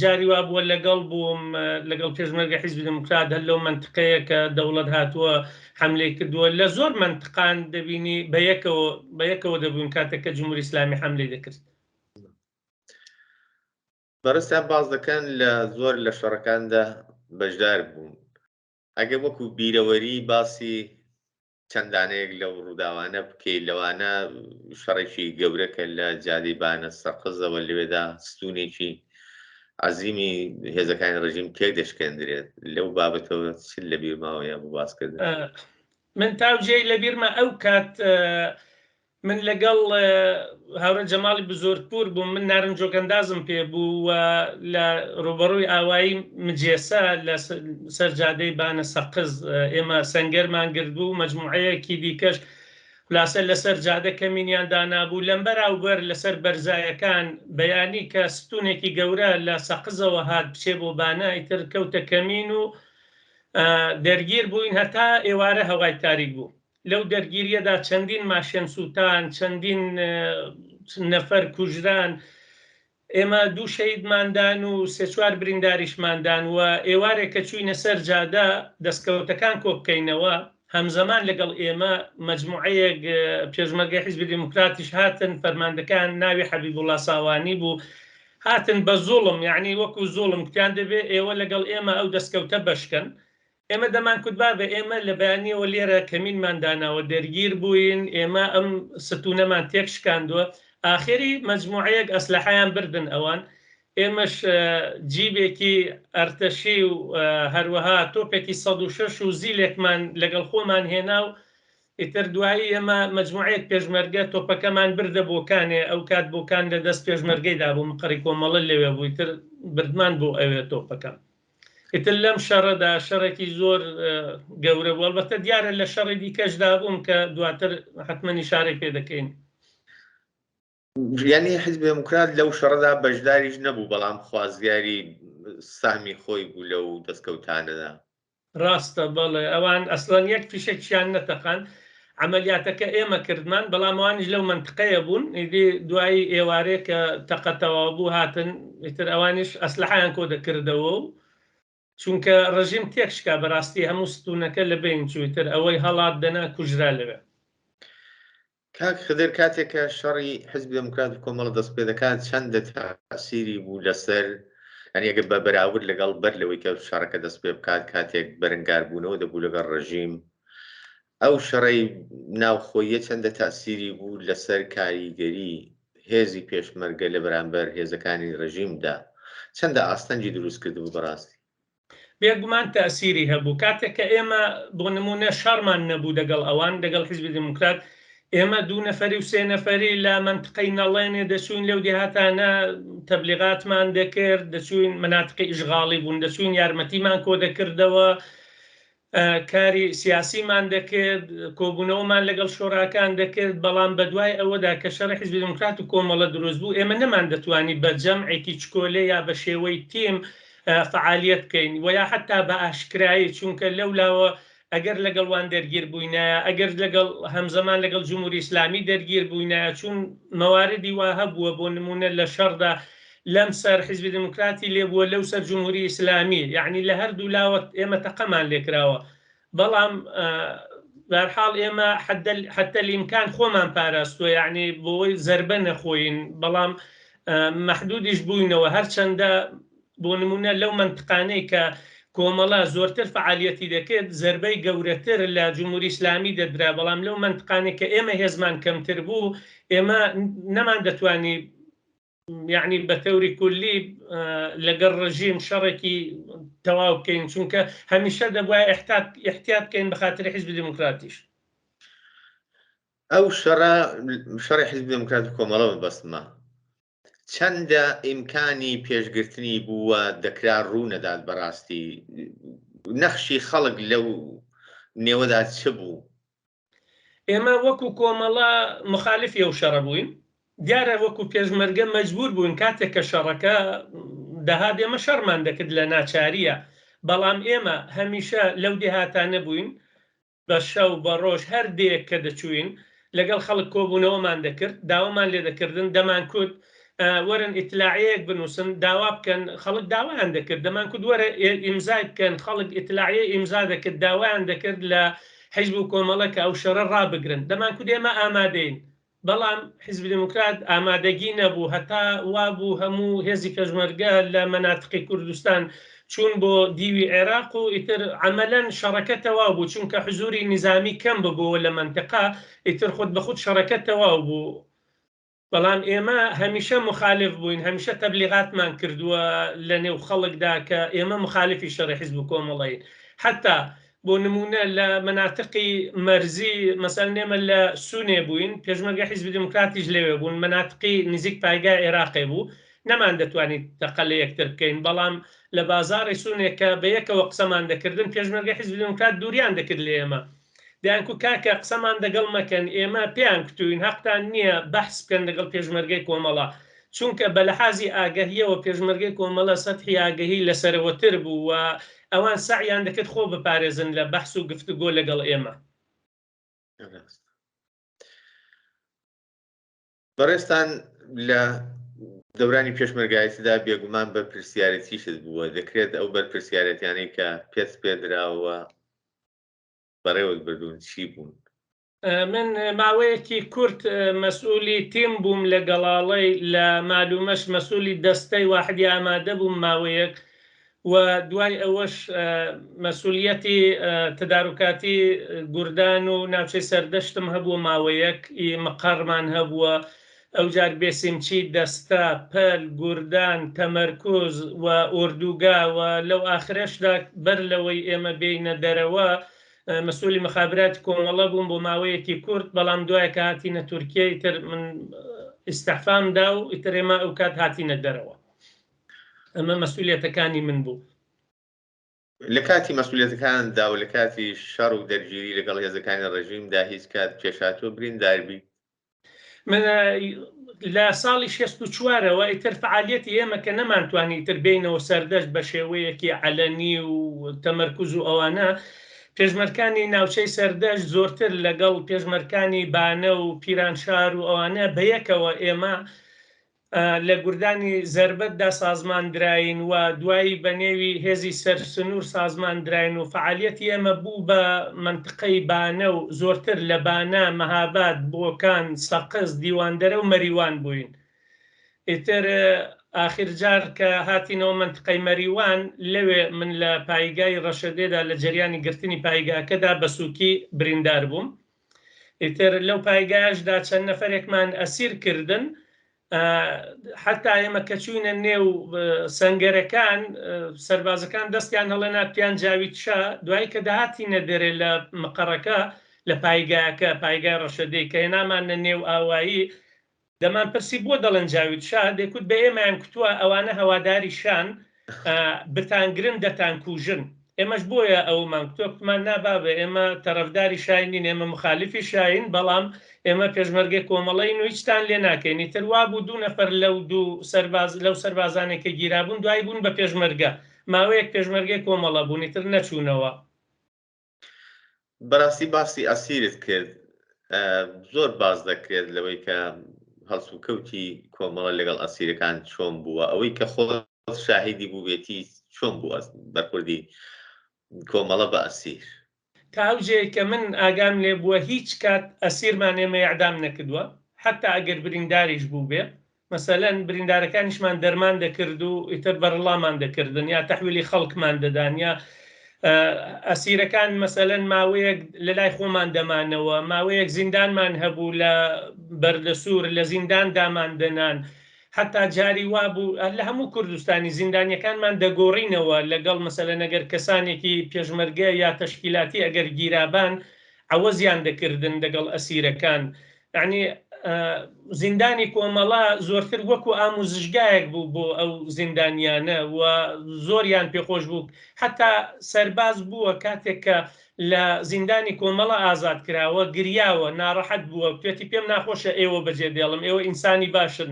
جاری وا بووە لەگەڵ بووم لەگەڵ پێشمەرگە حیزبی دموکرات هەر لەو منطقەیە کە دەوڵەت هاتووە حملەی کردووە. لە زۆر منطقان دەبینی بەیەکەوە دەبوون کاتێککە جمهوری ئیسلامی حملەی دەکرد. بەڕستان باز دەکەن لە زۆر لە شەڕەکاندا بەشدار بوون. ئەگەر وەکو بیرەوەری باسی چەندانەیەک لەو ڕووداوانە بکەیت، لەوانە شەڕێکی گەورەکە لە جادەی بانە سەقزەوە لەوێدا ستونێکی عەزیمی هێزەکانی ڕژیم تێک دەشکێندرێت. لەو بابەتەوە چ لە بیرماوەیە بۆ باسکردن؟ من تاوجێی لە بیرمە ئەو کات من لەگەڵ هاورە جەماڵی بزۆرپور بووم، من نارنجۆکەندازم پێ بوو و لە ڕوبەڕووی ئاوایی مجێسە لە سەرجادەی بانە سەقز ئێمە سەنگەرمان گرت بوو، مەجموعەیەکی دیکەش خولاسە لەسەر جادە کەمینیان دانابوو. لەم بەراوبەر لەسەر بەرزایەکان بەیانی کە ستونێکی گەورە لە سەقزەوە هات بچێ بۆ بانە، ئیتر کەوتە کەمین و دەرگیر بووین هەتا ئێوارە هەوای تاریک بوو. لەو دەرگیریەدا چەندین ماشێن سووتان، چەندین نەفەر کوژران، ئێمە 2 شەیدماندان و 3-4 برینداریشماندان. و ئێوارێکە چووینە سەر جادە دەستکەوتەکان کۆ بکەینەوە، هەمزەمان لەگەڵ ئێمە مەجموعەیەک پێشمەرگەی حیزبی دموکراتیش هاتن، فەرماندەکان ناوی حەبیبوڵڵا ساوانی بوو، هاتن بە زوڵم، یعنی وەکو زوڵم کتیان دەبێ ئێوە لەگەڵ ئێمە ئەو دەستکەوتە بەشکەن. ئێمە دەمان کوتبا بە ئێمە لە بەیانیەوە لێرە کەمینمانداناوە دەرگیر بووین، ئێمە ئەم ستونەمان تێک شکاندووە. ئاخری مەجموعەیەک ئەسلحەیان بردن ئەوان، ئێمەش جیبێکی ئەرتەشی و هەروەها تۆپێکی 106 و زیلێکمان لەگەڵ خۆمان هێنا و ئیتر دوایی ئێمە مەجموعەیەک پێشمەرگە تۆپەکەمان بردە بۆکانێ. ئەو کات بۆکان لە دەست پێشمەرگەیدا بوو، مقڕی کۆمەڵە لەوێ بوو، ئیتر بردمان بۆ ئەوێ تۆپەکە. ئیتر لەم شەڕەدا شەڕێکی زۆر گەورە بوو. ئەلبەتە دیارە لە شەڕی دیکەشدا بووم کە دواتر حتمما ئیشارەی پێ دەکەین. یعنی حیزبی دموکرات لەو شەڕەدا بەشداریش نەبوو، بەڵام خوازیاری سامی خۆی بوو لەو دەستکەوتانەدا. ڕاستە، بەڵێ ئەوان ئەسڵەن یەک فیشێکیان نەتەقان، عملیاتەکە ئێمە کردمان، بەڵام ئەوانیش لەو منطقەیە بوون. ئیدی دوایی ئێوارەیە کە تەقەتەوە بوو هاتن، ئیتر ئەوانیش ئەسلحەیان کۆ دەکردەوە و چونکە ڕژیم تێک شکا بەڕاستی هەموو ستونەکە لە بین چوویتر ئەوەی هەڵات دەنا کوژرا لەوێ. کاک خدر کاتێکە شەڕی حیزبی دموکرات و کۆمەڵە دەست پێ دەکات، چەندە تاسیری بوو لەسەر ئەگە بە بەراورد لەگەڵ بەر لەوەی کە شەڕەکە دەست پێ بکات کاتێک بەرەنگار بوونەوە دەبوو لەگەڵ ڕژیم ئەو شەڕەی ناوخۆیە چەندە تاسیری بوو لەسەر کاریگەری هێزی پێشمەرگە لە بەرامبەر هێزەکانی ڕژیمدا چەندە ئاستەنجی دروست کردبوو بەڕاستی بێگومان تاسیری هەبوو کاتێک کە ئێمە بۆ نمونە شەڕمان نەبوو دەگەڵ ئەوان دەگەڵ حیزبی دموکرات ئێمە 2 نەفەری و 3 نەفەری لە منطقەی نەڵێنێ دەچوین لەو دێهاتانە تەبلیغاتمان دەکرد دەچوین مناتقی ئیشغاڵی بوون دەچوین یارمەتیمان کۆ دەکردەوە کاری سیاسیمان دەکرد کۆبوونەوەمان لەگەڵ شۆڕاکان دەکرد بەڵام بەدوای ئەوەدا کە شەڕی حیزبی دموکرات و کۆمەڵە دروست بوو ئێمە نەمان دەتوانی بە جەمعێکی چکۆلێ یا بە شێوەی تیم فعالیت بکەین و یا حتا بە ئاشکرایی چونکە لەولاوە ئەگەر لەگەڵوان دەرگیر بووینایە ئەگەر لەگەڵ هەمزەمان لەگەڵ جمهوری ئیسلامی دەرگیر بووینایە چون مەواردی وا هەبووە بۆ نمونە لە شەڕدا لەم سەر حیزبی دموکراتی لێبووە لەو سەر جمهوری ئیسلامی یعنی لە هەردوو لاوە ئێمە تەقەمان لێکراوە بەڵام بەرحاڵ ئێمە حتى الإمكان خۆمان پاراستووە یعنی بۆی زەربە نەخۆین بەڵام مەحدودیش بووینەوە هەرچەندە بۆ نمونە لەو منطقانەی کە کۆمەڵە زۆرتر فعالیەتی دەکرد زەربەی گەورەتر لە جمهوری ئیسلامی دەدرا بەڵام لەو منطقانێک کە ئێمە هێزمان کەمتر بوو ئێمە نەمان دەتوانی یعنی بە تەوری کولی لەگەڵ ڕژیم شەڕێکی تەواو بکەین چونکە هەمیشە دەبووە احتیاط بکەین بە خاتری حیزبی دموکراتیش ئەو شەڕی حیزبی دموکرات و کۆمەڵە بەستمە چەندە ئیمکانی پێشگرتنی بووە دەکرا ڕوو نەدات بەڕاستی نەخشی خەڵک لەو نێوەدا چ بوو ئێمە وەکو کۆمەڵە مخالفی ئەو شەڕە بووین دیارە وەکو پێشمەرگە مەجبور بووین کاتێک کە شەڕەکە دەهات ئێمە شەڕمان دەکرد لە ناچاریە بەڵام ئێمە هەمیشە لەو دێهاتانە بووین بە شەو بە ڕۆژ هەر دێک کە دەچوین لەگەڵ خەڵک کۆبوونەوەمان دەکرد داوامان لێ دەکردن دەمان کورد وەرن ئیتلاعەیەک بنووسن داوا بکەن خەڵک داوایان دەکرد دەمان کورد وەرە ئیمزای بکەن خەڵک ئیتلاعەیە ئیمزا دەکرد داوایان دەکرد لە حیزب و کۆمەڵە کە ئەو شەڕە ڕابگرن دەمان کورد ئێمە ئامادەین بەڵام حیزبی دموکرات ئامادەگی نەبوو هەتا وابوو هەموو هێزی پێشمەرگە لە مەناتقی کوردستان چون بۆ دیوی عێراق و ئیتر عەمەلەن شەڕەکە تەواو بوو چونکە حزوری نظامی کەم ببووە لە منطقە ئیتر خود بەخود شەڕەکە تەواو بوو بەڵام ئێمە هەمیشە مخالف بووین هەمیشە تەبلیغاتمان کردووە لە نێو خەڵکدا کە ئێمە مخالفی شەڕی حیزب و کۆمەڵەین حتا بۆ نمونە لە مناتقی مەرزی مەسەڵەن ئێمە لە سونێ بووین پێشمەرگە حیزبی دموکراتیش لەوێ بوون مناتقی نزیک پایگای عێراقی بوو نەمان دەتوانیت تەقە لە یەکتر بکەین بەڵام لە بازاڕی سونێک کە بە یەکەوە قسەمان دەکردن پێشمەرگە حیزبی دموکرات دووریان دەکرد لە ئێمە دەیانکو کاکە قسەمان دەگەڵ مەکەن ئێمە پێیان کتوین حەقتان نییە بەحس بکەن لەگەڵ پێشمەرگەی کۆمەڵە چونکە بە لەحازی ئاگەهیەوە پێشمەرگەی کۆمەڵە سەتحی ئاگەهی لەسەرەوەتر بوو و ئەوان سعیان دەکرد خۆ بپارێزن لە بەحس و گفتوگۆ لەگەڵ ئێمە بەڕێستان لە دەورانی پێشمەرگایەتیدا بێگومان بە پرسیارەتیشت بووە دەکرێت ئەو بەرپرسیارەتیانەی کە پێت پێدراوە بەڕێوەت بردوون چی بوون من ماوەیەکی کورت مەسئولی تیم بووم لە گەڵاڵەی لە مالومەش مەسئولی دەستەی واحدی ئامادە بووم ماوەیەک و دوای ئەوەش مەسئولیەتی تدارکاتی گوردان و ناوچەی سەردەشتم هەبووە ماوەیەک مەقەڕمان هەبووە ئەو جار بێسیمچی دەستە پەل گوردان تەمەرکۆز و ئوردوگا و لەو ئاخرەشدا بەر لەوەی ئێمە بینە دەرەوە مەسئولی مخابرات کۆمەڵە بووم بۆ ماوەیەکی کورت بەڵام دوای کە هاتینە تورکیە ئیتر من ئیستەحفامدا و ئیتر ئێمە ئەو کات هاتینە دەرەوە ئەمە مەسئولیەتەکانی من بوو لە کاتی مەسئولیەتەکاندا و لە کاتی شەڕ و دەرگیری لەگەڵ هێزەکانی ڕژیمدا هیچ کات پێشاتوە برینداربی من لە ساڵی 64ەوە ئیتر فعالیەتی ئێمە کە نەمانتوانی ئیتر بینەوە سەردەشت بە شێوەیەکی عەلەنی و تەمەرکوز و ئەوانە پێشمەرکانی ناوچەی سەردەشت زۆرتر لەگەڵ پێشمەرکانی بانە و پیرانشار و ئەوانە بەیەکەوە ئێمە لە گوردانی زەربەتدا سازماندراین و دوایی بە نێوی هێزی سەرسنوور سازماندراین و فعالیەتی ئێمە بوو بە منطقەی بانە و زۆرتر لە بانە مەهاباد بۆکان سەقز دیواندەرە و مەریوان بووین ئیتر ئاخر جار کە هاتینەوە منطقەی مەریوان لەوێ من لە پایگای ڕەشەدێدا لە جریانی گرتنی پایگاکەدا بە سووکی بریندار بووم. ئیتر لەو پایگایشدا چەند نەفرێکمان ئەسیر کردن، حتا ئێمە کە چوینە نێو سەنگەرەکان سەربازەکان دەستیان هەڵێنا پیان جاوید شا، دوایی کە داهاتینە دەرێ لە مقڕەکە لە پایگاکە پایگای ڕەشەدەی کە هێنامانە نێو ئاوایی، دەمان پرسی بۆ دەڵێن جاوید شا، دەیکوت بە ئێمەیان کوتووە ئەوانە هەواداری شان بتانگرن دەتان کوژن. ئێمەش بۆیە ئەومان کتۆکمان نابابە ئێمە تەرەفداری شاینین، ئێمە مخالفی شاین، بەڵام ئێمە پێشمەرگەی کۆمەڵین و هیچتان لێ ناکەین. تر وا بوو 2 نەفەر لەو سەربازانێکە گیرابوون دوای بوون بە پێشمەرگە، ماوەیەک پێشمەرگەی کۆمەڵە بوونی تر نەچوونەوە. بەڕاستی باسی ئەسیرت کرد، زۆر باز دەکرێت لەوەی کە هەڵسوکەوتی کۆمەڵە لەگەڵ ئەسیرەکان چۆن بووە، ئەوەی کە خۆ شاهیدی بووبێتی چۆن بووە بەرخوردی کۆمەڵە بە ئەسیر. تا ئەوجێ کە من ئاگام لێ بووە هیچ کات ئەسیرمان ئێمە ئیعدام نەکردووە، حتا ئەگەر برینداریش بوو بێ، مەسەلەن بریندارەکانیشمان دەرمان دەکرد و ئیتر بەرڵامان دەکردن یا تەحویلی خەڵکمان دەدان، یا ئەسیرەکان مەسەلەن ماوەیەک لە لای خۆمان دەمانەوە، ماوەیەک زیندانمان هەبوو لە بەردەسوور لە زیندان دامان دەنان، حتا جاری وابوو لە هەموو کوردستانی زیندانیەکانمان دەگۆڕینەوە لەگەڵ مەسەلەن ئەگەر کەسانێکی پێشمەرگە یا تەشکیلاتی ئەگەر گیرابان عەوەزیان دەکردن لەگەڵ ئەسیرەکان. یعنی زیندانی کۆمەڵە زۆرتر وەکو ئاموزشگایەک بوو بۆ ئەو زیندانیانە و زۆریان پێخۆش بوو. حتا سەرباز بووە کاتێک کە لە زیندانی کۆمەڵە ئازاد کراوە گریاوە، ناڕەحەت بووە، توێتی پێم ناخۆشە ئێوە بەجێ دێڵم، ئێوە ئینسانی باشن.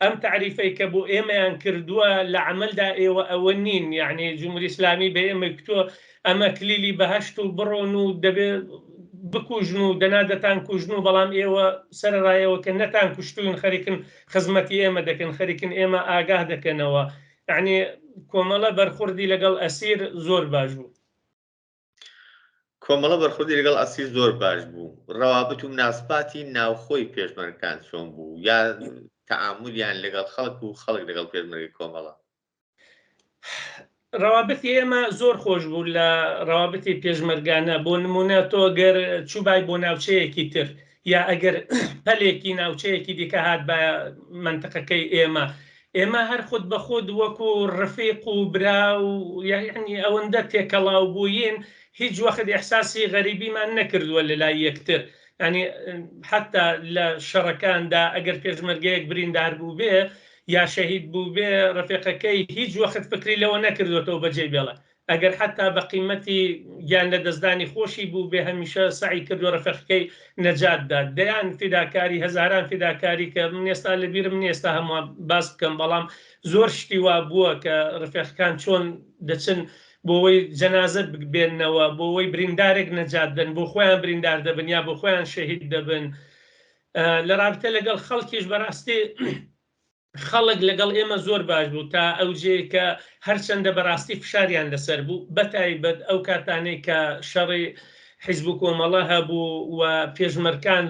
ئەم تعریفەی کە بۆ ئێمەیان کردووە لە عملدا ئێوە ئەوە نین، یعنی جمهوری ئیسلامی بە ئێمە کتووە ئەمە کلیلی بەهەشت و بڕۆن و دەبێت بکوژن و دەنادەتان کوژن و بەڵام ئێوە سەرڕایەوە کە نەتان کوشتوین خەریکن خزمەتی ئێمە دەکەن، خەریکن ئێمە ئاگاه دەکەنەوە. یعنی کۆمەڵە بەرخوردی لەگەڵ ئەسیر زۆر باش بوو. کۆمەڵە بەرخوردی لەگەڵ ئەسیر زۆر باش بوو. ڕەوابط و مناسباتی ناوخۆی پێشمەرگەکان چۆن بوو، یا تەعاملیان لەگەڵ خەڵک و خەڵک لەگەڵ پێشمەرگەی کۆمەڵە؟ ڕەوابەتی ئێمە زۆر خۆش بوو لە ڕەوابەتی پێشمەرگانە. بۆ نمونە تۆ گەر چوبای بۆ ناوچەیەکی تر یا ئەگەر پەلێکی ناوچەیەکی دیکە هات بە منطقەکەی ئێمە هەر خود بە خود وەکو ڕفیق و برا و یعنی ئەوەندە تێکەڵاو بووین، هیچ وەخت ئیحساسی غەریبیمان نەکردووە لە لای یەکتر. ینی حتا لە شەڕەکاندا ئەگەر پێشمەرگەیەک بریندار بوو بێ یا شەهید بوو بێ، ڕفیقەکەی هیچ وەخت فکری لەوە نەکردوێتەوە بەجێ بێڵە. ئەگەر حتا بە قیمەتی گیان لە دەستدانی خۆشی بوو بێ، هەمیشە سعی کردو ڕفیقەکەی نەجاتدات. دەیان فیداکاری هەزاران فیداکاری کە من ئێستا لەبیرم نیە ئێستا هەموو باس بکەم، بەڵام زۆر شتی وا بووە کە ڕفیقەکان چۆن دەچن بۆەوەی جەنازە ببێننەوە، بۆەوەی بریندارێک نەجاتدەن، بۆ خۆیان بریندار دەبن یا بۆ خۆیان شەهید دەبن. لە رابطە لەگەڵ خەڵکیش بەڕاستی خەڵک لەگەڵ ئێمە زۆر باش بوو، تا ئەوجێ کە هەرچەندە بەڕاستی فشاریان لەسەر بوو، بەتایبەت ئەو کاتانەی کە شەڕی حیزب و کۆمەڵە هەبوو و پێشمەرگەکان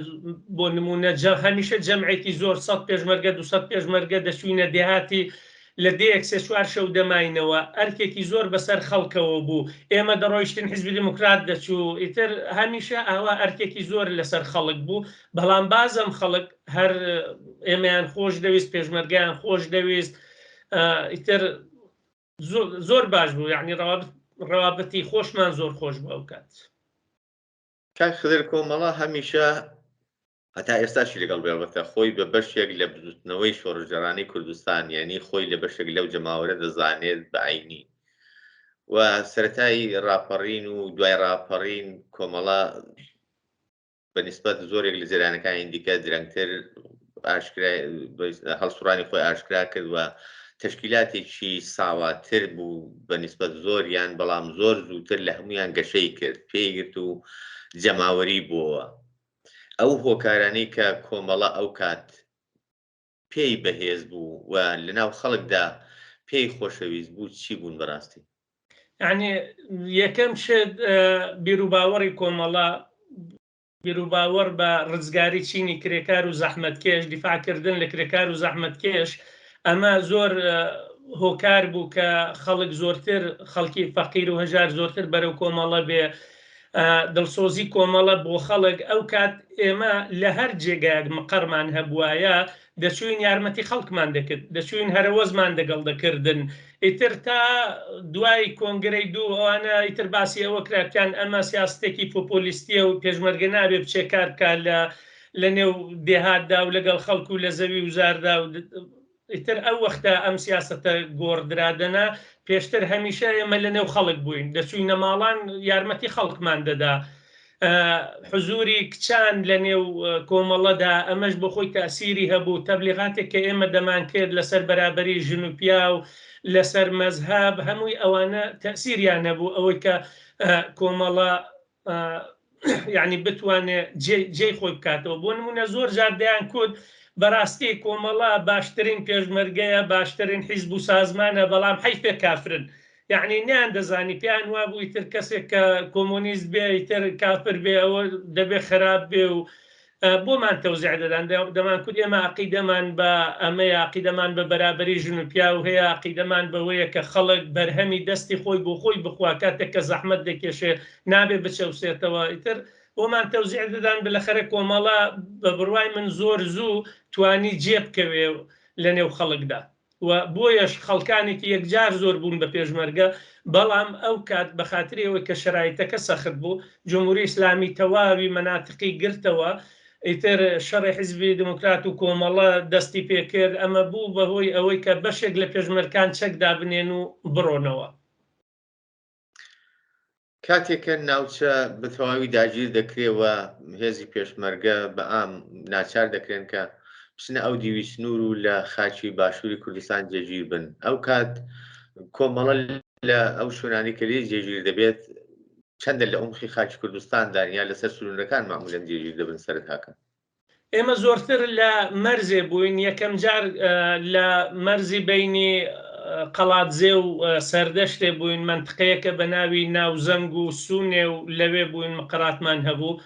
بۆ نمونە هەمیشە جەمعێکی زۆر 100 پێشمەرگە 200 پێشمەرگە دەچوینە دێهاتی لە دەیەک 3-4 شەو دەماینەوە، ئەرکێکی زۆر بەسەر خەڵکەوە بوو. ئێمە دەڕۆیشتن حیزبی دموکرات دەچوو، ئیتر هەمیشە ئاوا ئەرکێکی زۆر لەسەر خەڵک بوو. بەڵام بازم خەڵک هەر ئێمەیان خۆش دەویست، پێشمەرگیان خۆش دەویست، ئیتر زۆر باش بوو. یعنی ڕەوابەتی خۆشمان زۆر خۆش بوو ئەو کات. کاک خدر کۆمەڵە هەمیشە هەتا ئێستاشی لەگەڵ بێڵبەتە خۆی بە بەشێک لە بزوتنەوەی شۆڕژەرانی کوردستان، یعنی خۆی لە بەشێک لەو جەماوەرە دەزانێت بە عینی، و سەرەتایی ڕاپەڕین و دوای ڕاپەڕین کۆمەڵە بەنسبەت زۆرێک لە جێرانەکانی دیکە درەنگتر هەڵسوڕانی خۆی ئاشکرا کرد و تەشکیلاتێکی ساواتر بوو بەنسبەت زۆریان، بەڵام زۆر زووتر لە هەمویان گەشەی کرد، پێیگرت و جەماوەری بووە. ئەو هۆکارانەی کە کۆمەڵە ئەو کات پێی بەهێز بوو و لەناو خەڵکدا پێی خۆشەویست بوو چی بوون بەڕاستی؟ یعنی یەکەم شت بیرروباوەڕی کۆمەڵە، بیرروباوەڕ بە ڕزگاری چینی کرێکار و زەحمەتکێش، دیفاعکردن لە کرێکار و زەحمەتکێش، ئەمە زۆر هۆکار بوو کە خەڵک زۆرتر خەڵکی فەقیر و هەژار زۆرتر بەرەو کۆمەڵە بێ دڵسۆزی کۆمەڵە بۆ خەڵک. ئەو کات ئێمە لە هەر جێگایك مقەرمان هەبوایە دەچوین یارمەتی خەڵکمان دەکرد، دەچوین هەرەوەزمان دەگەڵ دەکردن. ئیتر تا دوای کۆنگرەی دوو ئەوانە ئیتر باسی ئەوە کراکیان ئەمە سیاستێکی پۆپۆلیستیە و پێشمەرگە نابێ بچێ کار بکات لە نێو دێهاتدا و لەگەڵ خەڵکو و لە زەوی وزاردا و ئیتر ئەو وەختە ئەم سیاستە گۆڕدرادەنا. پێشتر هەمیشە ئێمە لە نێو خەڵک بووین، دەچوینە ماڵان یارمەتی خەڵکمان دەدا. حزوری کچان لە نێو کۆمەڵەدا ئەمەش بۆ خۆی تاسیری هەبوو. تەبلیغاتێک کە ئێمە دەمان کرد لەسەر بەرابەری ژن و پیا و لەسەر مەزهاب هەمووی ئەوانە تەسیریان هەبوو ئەوەی کە کۆمەڵە یعنی بتوانێت جێی خۆی بکاتەوە. بۆ نمونە زۆر جاردەیان کورد بەڕاستی کۆمەڵە باشترین پێشمەرگەیە، باشترین حیزب و سازمانە، بەڵام حیفێ کافرن. یعنی نیان دەزانی پیان وابوو ئیتر کەسێک کە کۆمۆنیست بێ ئیتر کافر بێ ئەوە دەبێ خراپ بێ و بۆمان تەوزیع دەدان. دەمان کورد ئێمە عقیدەمان بە ئەمەیە، عقیدەمان بە بەرابەری ژن و پیا و هەیە، عقیدەمان بەوەیە کە خەڵک بەرهەمی دەستی خۆی بۆ خۆی بخوا کاتێک کە زەحمەت دەکێشێ نابێ بچەوسێتەوە. ئیتر بۆمان تەوزیع دەدان بالاخەرە کۆمەڵە بە بڕوای من زۆر زوو توانی جێ بکەوێ لە نێو خەڵکدا و بۆیەش خەڵکانێکی یەکجار زۆر بوون بە پێشمەرگە. بەڵام ئەو کات بە خاتریەوەی کە شەرایطەکە سەخت بوو، جمهوری ئیسلامی تەواوی مەناتقی گرتەوە، ئیتر شەڕی حیزبی دموکرات و کۆمەڵە دەستی پێکرد. ئەمە بوو بەهۆی ئەوەی کە بەشێک لە پێشمەرگەکان چەکدا بنێن و بڕۆنەوە. کاتێکە ناوچە بە تەواوی داگیر دەکرێەوە هێزی پێشمەرگە بە ئام ناچار دەکرێن کە بچنە ئەو دیوی سنوور و لە خاچی باشووری کوردستان جێگیر بن. ئەو کات کۆمەڵە لە ئەو شوێنانی کە لێ جێگیر دەبێت چەندە لە ئەومخی خاچی کوردستاندان یا لەسەر سورونەکان معمولەن جێگیر دەبن سەرتاکە؟ ئێمە زۆرتر لە مەرزێ بووین. یەکەم جار لە مەرزی بینی قەڵاتزێ و سەردەشتێ بووین، منتقەیەکە بە ناوی ناوزەنگ و سوونێ و لەوێ بووین مقراتمان هەبوو.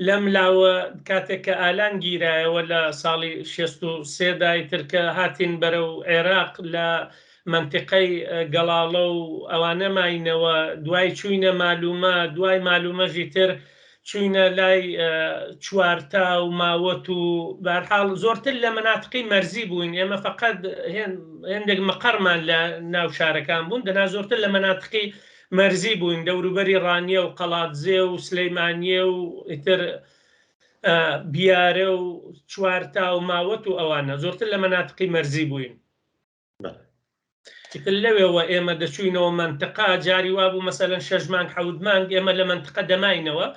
لەم لاوە کاتێک کە ئالان گیرایەوە لە ساڵی 63 ترکە هاتین بەرەو عێراق لە منتقەی گەڵاڵە و ئەوانە ماینەوە. دوای چوینە مالومە، دوای مالومەژی تر چوینە لای چوارتا و ماوەت و بەرحاڵ زۆرتر لە مناتقی مەرزی بووین. ئێمە فقط هێندێک مەقەرمان لە ناو شارەکان بوون، دەنا زۆرتر لە مناتقی مەرزی بووین، دەوروبەری ڕانیە و قەڵاتزێ و سلەیمانیە و ئیتر بیارە و چوارتا و ماوەت و ئەوانە زۆرتر لە مناتقی مەرزی بووین. لەوێەوە ئێمە دەچوینەوە منتقا. جاری وابوو مەسەلەن 6 مانگ 7 مانگ ئێمە لە منتقە دەماینەوە.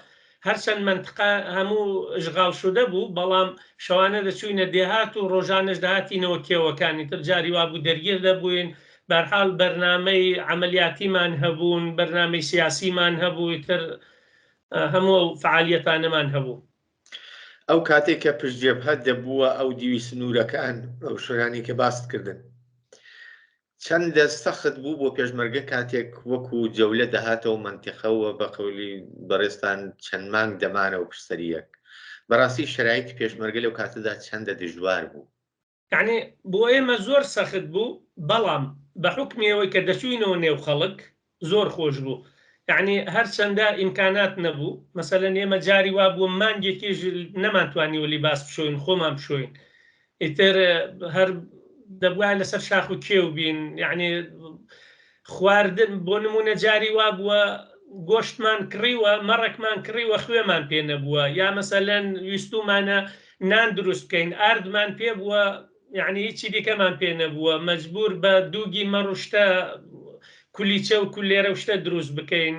هەرچەند منتقە هەموو ژغاڵ شوودە بوو، بەڵام شەوانە دەچوینە دێهات و ڕۆژانەش داهاتینەوە کێوەکانی تر. جاری وابوو دەرگیر دەبووین، بەرحاڵ بەرنامەی عملیاتیمان هەبوون، بەرنامەی سیاسیمان هەبوو، تر هەموو فعالیەتانەمان هەبوو. ئەو کاتێک کە پشتجێبهە دەبووە ئەو دیوی سنوورەکان ئەو شوێنانی کە باست کردن، چەندە سەخت بوو بۆ پێشمەرگە کاتێک وەکو جەولە دەهاتەوە منتیقەوە بە قەولی بەڕێستان چەند مانگ دەمانەوە پشتەریەک. بەڕاستی شەرایطی پێشمەرگە لەو کاتەدا چەندە دژوار بوو؟ یعنی بۆ ئێمە زۆر سەخت بوو، بەڵام بە حکمیەوەی کە دەچوینەوە نێو خەڵک زۆر خۆش بوو. یعنی هەرچەندە ئیمکانات نەبوو، مەسەلەن ئێمە جاری وا بوو مانگێکیش نەمانتوانیوە لیباس بشۆین، خۆمان بشۆین. ئیتر هەر دەبووە لەسەر شاخ و کێو بین. یعنی خواردن بۆ نمونە جاری وا بووە گۆشتمان کڕیوە، مەڕێکمان کڕیوە، خوێمان پێ نەبووە، یا مەسەلەن ویستومانە نان دروست بکەین، ئاردمان پێ بووە، یعنی هیچی دیکەمان پێ نەبووە، مەجبور بە دووگی مەڕشتە کولیچە و کولێرە شتە دروست بکەین.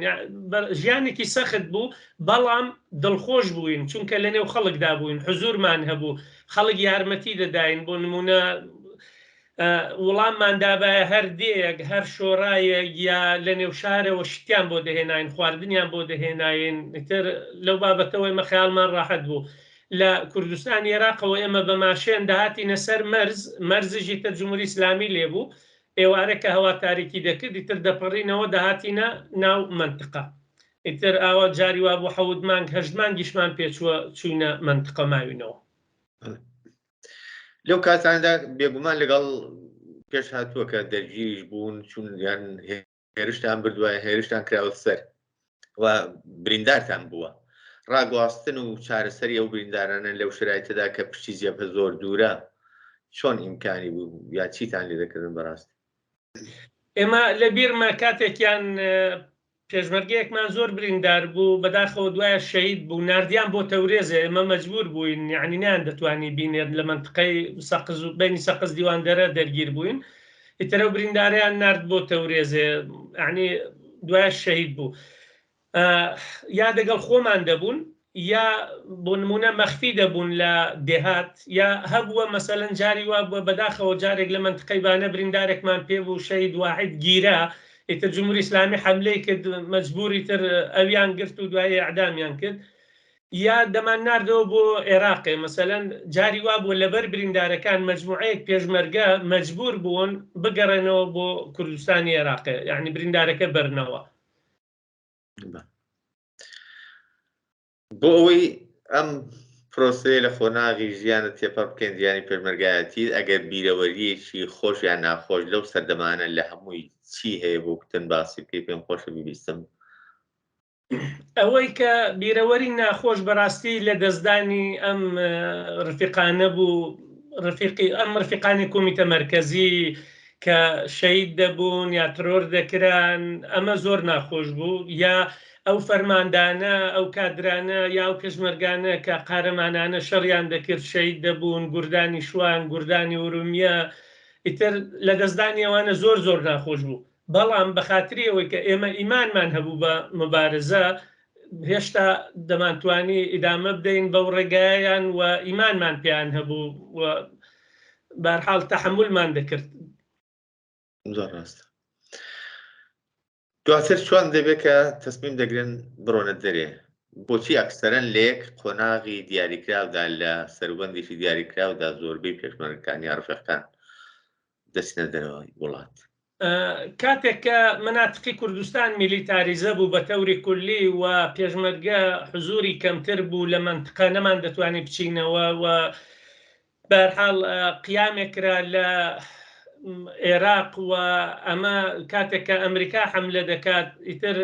ژیانێکی سەخت بوو، بەڵام دڵخۆش بووین چونکە لە نێو خەڵکدا بووین، حزورمان هەبوو، خەڵک یارمەتی دەداین. بۆ نمونە وڵاممان دابایە هەر دێیەک هەر شۆڕایەک یا لە نێو شارەوە شتیان بۆ دەهێناین، خواردنیان بۆ دەهێناین. تر لەو بابەتەوەی مەخیالمان ڕاحەت بوو. لە کوردستان عێراقەوە ئێمە بە ماشێن داهاتینە سەر مەرزژی تر جمهوری ئیسلامی لێبوو، ئێوارێکە هەوا تاریکی دەکرد، ئیتر دەپەڕینەوە داهاتینە ناو منتقە. ئیتر ئاوا جاری وا بوو 7 مانگ 8 مانگیشمان پێچووە چوینە منتقە ماوینەوە. لەو کاتاندا بێگومان لەگەڵ پێش هاتووە کە دەرگیریش بوون چون یان هێرشتان بردووە هێرشتان کراوە سەر و بریندارتان بووە ڕاگواستن و چارەسەری ئەو بریندارانە لەو شرایطەدا کە پشتی جێپە زۆر دوورە چۆن ئیمکانی بوو یا چیتان لێ دەکردن بەڕاستی ئێمە لە بیرمە کاتێکیان پێشمەرگەیەکمان زۆر بریندار بوو بەداخەوە دوایە شەهید بوو نردیان بۆ تەورێزە ئێمە مەجبور بووین یعنی نیان دەتوانی بینێت لە منطقەی سەقز و بینی سەقز دیواندەرە دەرگیر بووین ئیترە برینداریان نرد بۆ تەورێزێ یعنی دوایە شەهید بوو یا دەگەڵ خۆمان دەبوون یا بۆ نمونە مەخفی دەبوون لە دێهات یا هەبووە مەسەلەن جاری وا بووە بەداخەوە جارێک لە منطقەی بانە بریندارێکمان پێ بوو شەهید واحید گیرا ئیتر جمهوری ئیسلامی حەملەی کرد مەجبوری تر ئەویان گرت و دوای ئەعدامیان کرد یا دەمان ناردەوە بۆ عێراقێ مەسەلەن جاری وا بووە لەبەر بریندارەکان مەجموعەیەک پێشمەرگە مەجبور بوون بگەڕێنەوە بۆ کوردستانی عێراقێ یعنی بریندارەکە بەرنەوە بۆ ئەوەی ئەم پرۆسەیە لە خۆناغی ژیانە تێپە بکەین ژیانی پێشمەرگایەتی ئەگەر بیرەوەریەکی خۆش یان ناخۆش لەو سەردەمانە لە هەمووی چی هەیە بۆ کوتن باسی پێی پێم خۆشە بیبیستم ئەوەی کە بیرەوەری ناخۆش بەڕاستی لە دەستدانی ئەم ڕفیقانە بوو ئەم ڕفیقانی کۆمیتە مەرکەزی کە شەهید دەبوون یا ترۆر دەکران ئەمە زۆر ناخۆش بوو یا ئەو فەرماندانە ئەو کادرانە یا ئەو پێشمەرگانە کە قارەمانانە شەڕیان دەکرد شەهید دەبوون گوردانی شوان گوردانی ورومیە ئیتر لە دەستدانی ئەوانە زۆر زۆر ناخۆش بوو بەڵام بەخاتری ئەوەی کە ئێمە ئیمانمان هەبوو بە مبارزە هێشتا دەمانتوانی ئیدامە بدەین بەو ڕێگایان و ئیمانمان پێیان هەبوو و بەرحاڵ تەحملمان دەکرد زۆر ڕاستە دواتر چۆن دەبێت کە تەسمیم دەگرن بڕۆنە دەرێ بۆچی ئەکسەرەن لێک قۆناغی دیاریکراودا لە سەروبەندێکی دیاریکراودا زۆربەی پێشمەرگەکان یا ڕفیقەکان دەچنە دەرەوەی وڵات کاتێک کە مناتقی کوردستان میلیتاریزە بوو بە تەوری کولی و پێشمەرگە حزوری کەمتر بوو لە منطقە نەمان دەتوانێت بچینەوە و بەرحاڵ قیامێکرا لە عێراق و ئەمە کاتێک کە ئەمریکا حەملە دەکات ئیتر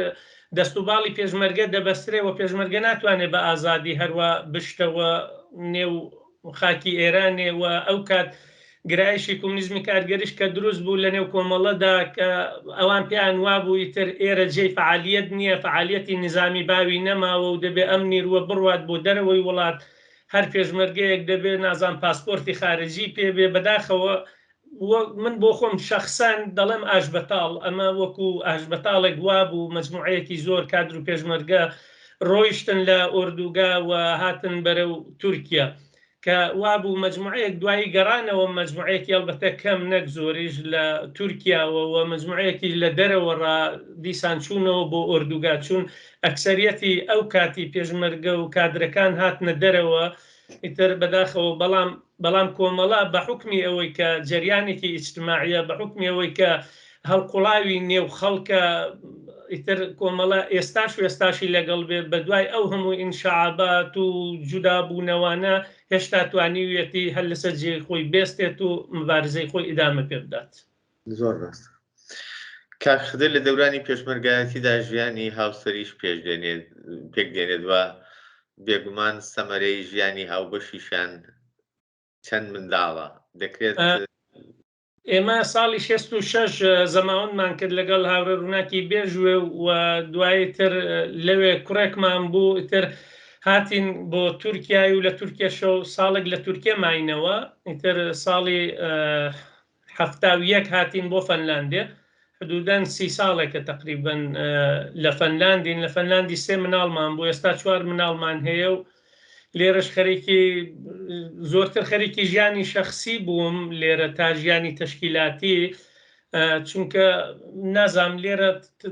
دەستوباڵی پێشمەرگە دەبەسترێ و پێشمەرگە ناتوانێت بە ئازادی هەروە بشتەوە نێو خاکی ئێرانێ و ئەو کات گرایشی کۆمونیزمی کارگەریش کە دروست بوو لە نێو کۆمەڵەدا کە ئەوان پێیان وابوو ئیتر ئێرە جێی فعالیت نییە فعالیەتی نظامی باوی نەماوە و دەبێت ئەم نیرووە بڕوات بۆ دەرەوەی وڵات هەر پێشمەرگەیەک دەبێت نازان پاسپۆرتی خارجی پێبێ بەداخەوە من بۆ خۆم شخصان دەڵێم ئاشبەتاڵ ئەمە وەکو ئاشبەتاڵێک وابوو مجموعەیەکی زۆر کادر و پێشمەرگە ڕۆیشتن لە ئۆردوگا و هاتن بەرەو تورکیا کە وابوو مجموعەیەک دوایی گەڕانەوە مجموعەیەکی ئەلبەتە کەم نەک زۆریش لە تورکیاوە و مجموعەیەکی لە دەرەوە دیسان چوونەوە بۆ ئۆردوگا چون ئەکسەریەتی ئەو کاتی پێشمەرگە و کادرەکان هاتنە دەرەوە ئیتر بەداخەوە بەڵام کۆمەڵە بە حکمی ئەوەی کە جریانێکی ئیجتماعیە بە حکمی ئەوەی کە هەڵقوڵاوی نێو خەڵکە ئیتر کۆمەڵە ئێستاشی لەگەڵ بێت بە دوای ئەو هەموو ئینشعابات و جودابوونەوانە هێشتا توانیویەتی هەر لەسەر جێی خۆی بێستێت و مبارزەی خۆی ئیدامە پێ بدات زۆر ڕاست کاکخدر لە دەورانی پێشمەرگایەتیدا ژیانی هاوسەریش پێک دێنێت وە بێگومان سەمەرەی ژیانی هاوبەشیشان چەند منداڵە دەکرێت ئێمە ساڵی 66 زەماوەندمان کرد لەگەڵ هاوڕێ ڕووناکی بێژوێ و دوایی تر لەوێ کوڕێکمان بوو ئیتر هاتین بۆ تورکیای و لە تورکیا شەو ساڵێک لە تورکیا ماینەوە ئیتر ساڵی 71 هاتین بۆ فەنلاندێ حدودەن 30 ساڵێکە تقریبا لە فەنلاندی 3 مناڵمان بوو ئێستا 4 مناڵمان هەیە و لێرەش خەریکی زۆرتر خەریکی ژیانی شەخصی بووم لێرە تا ژیانی تەشکیلاتی چونکە نازام لێرە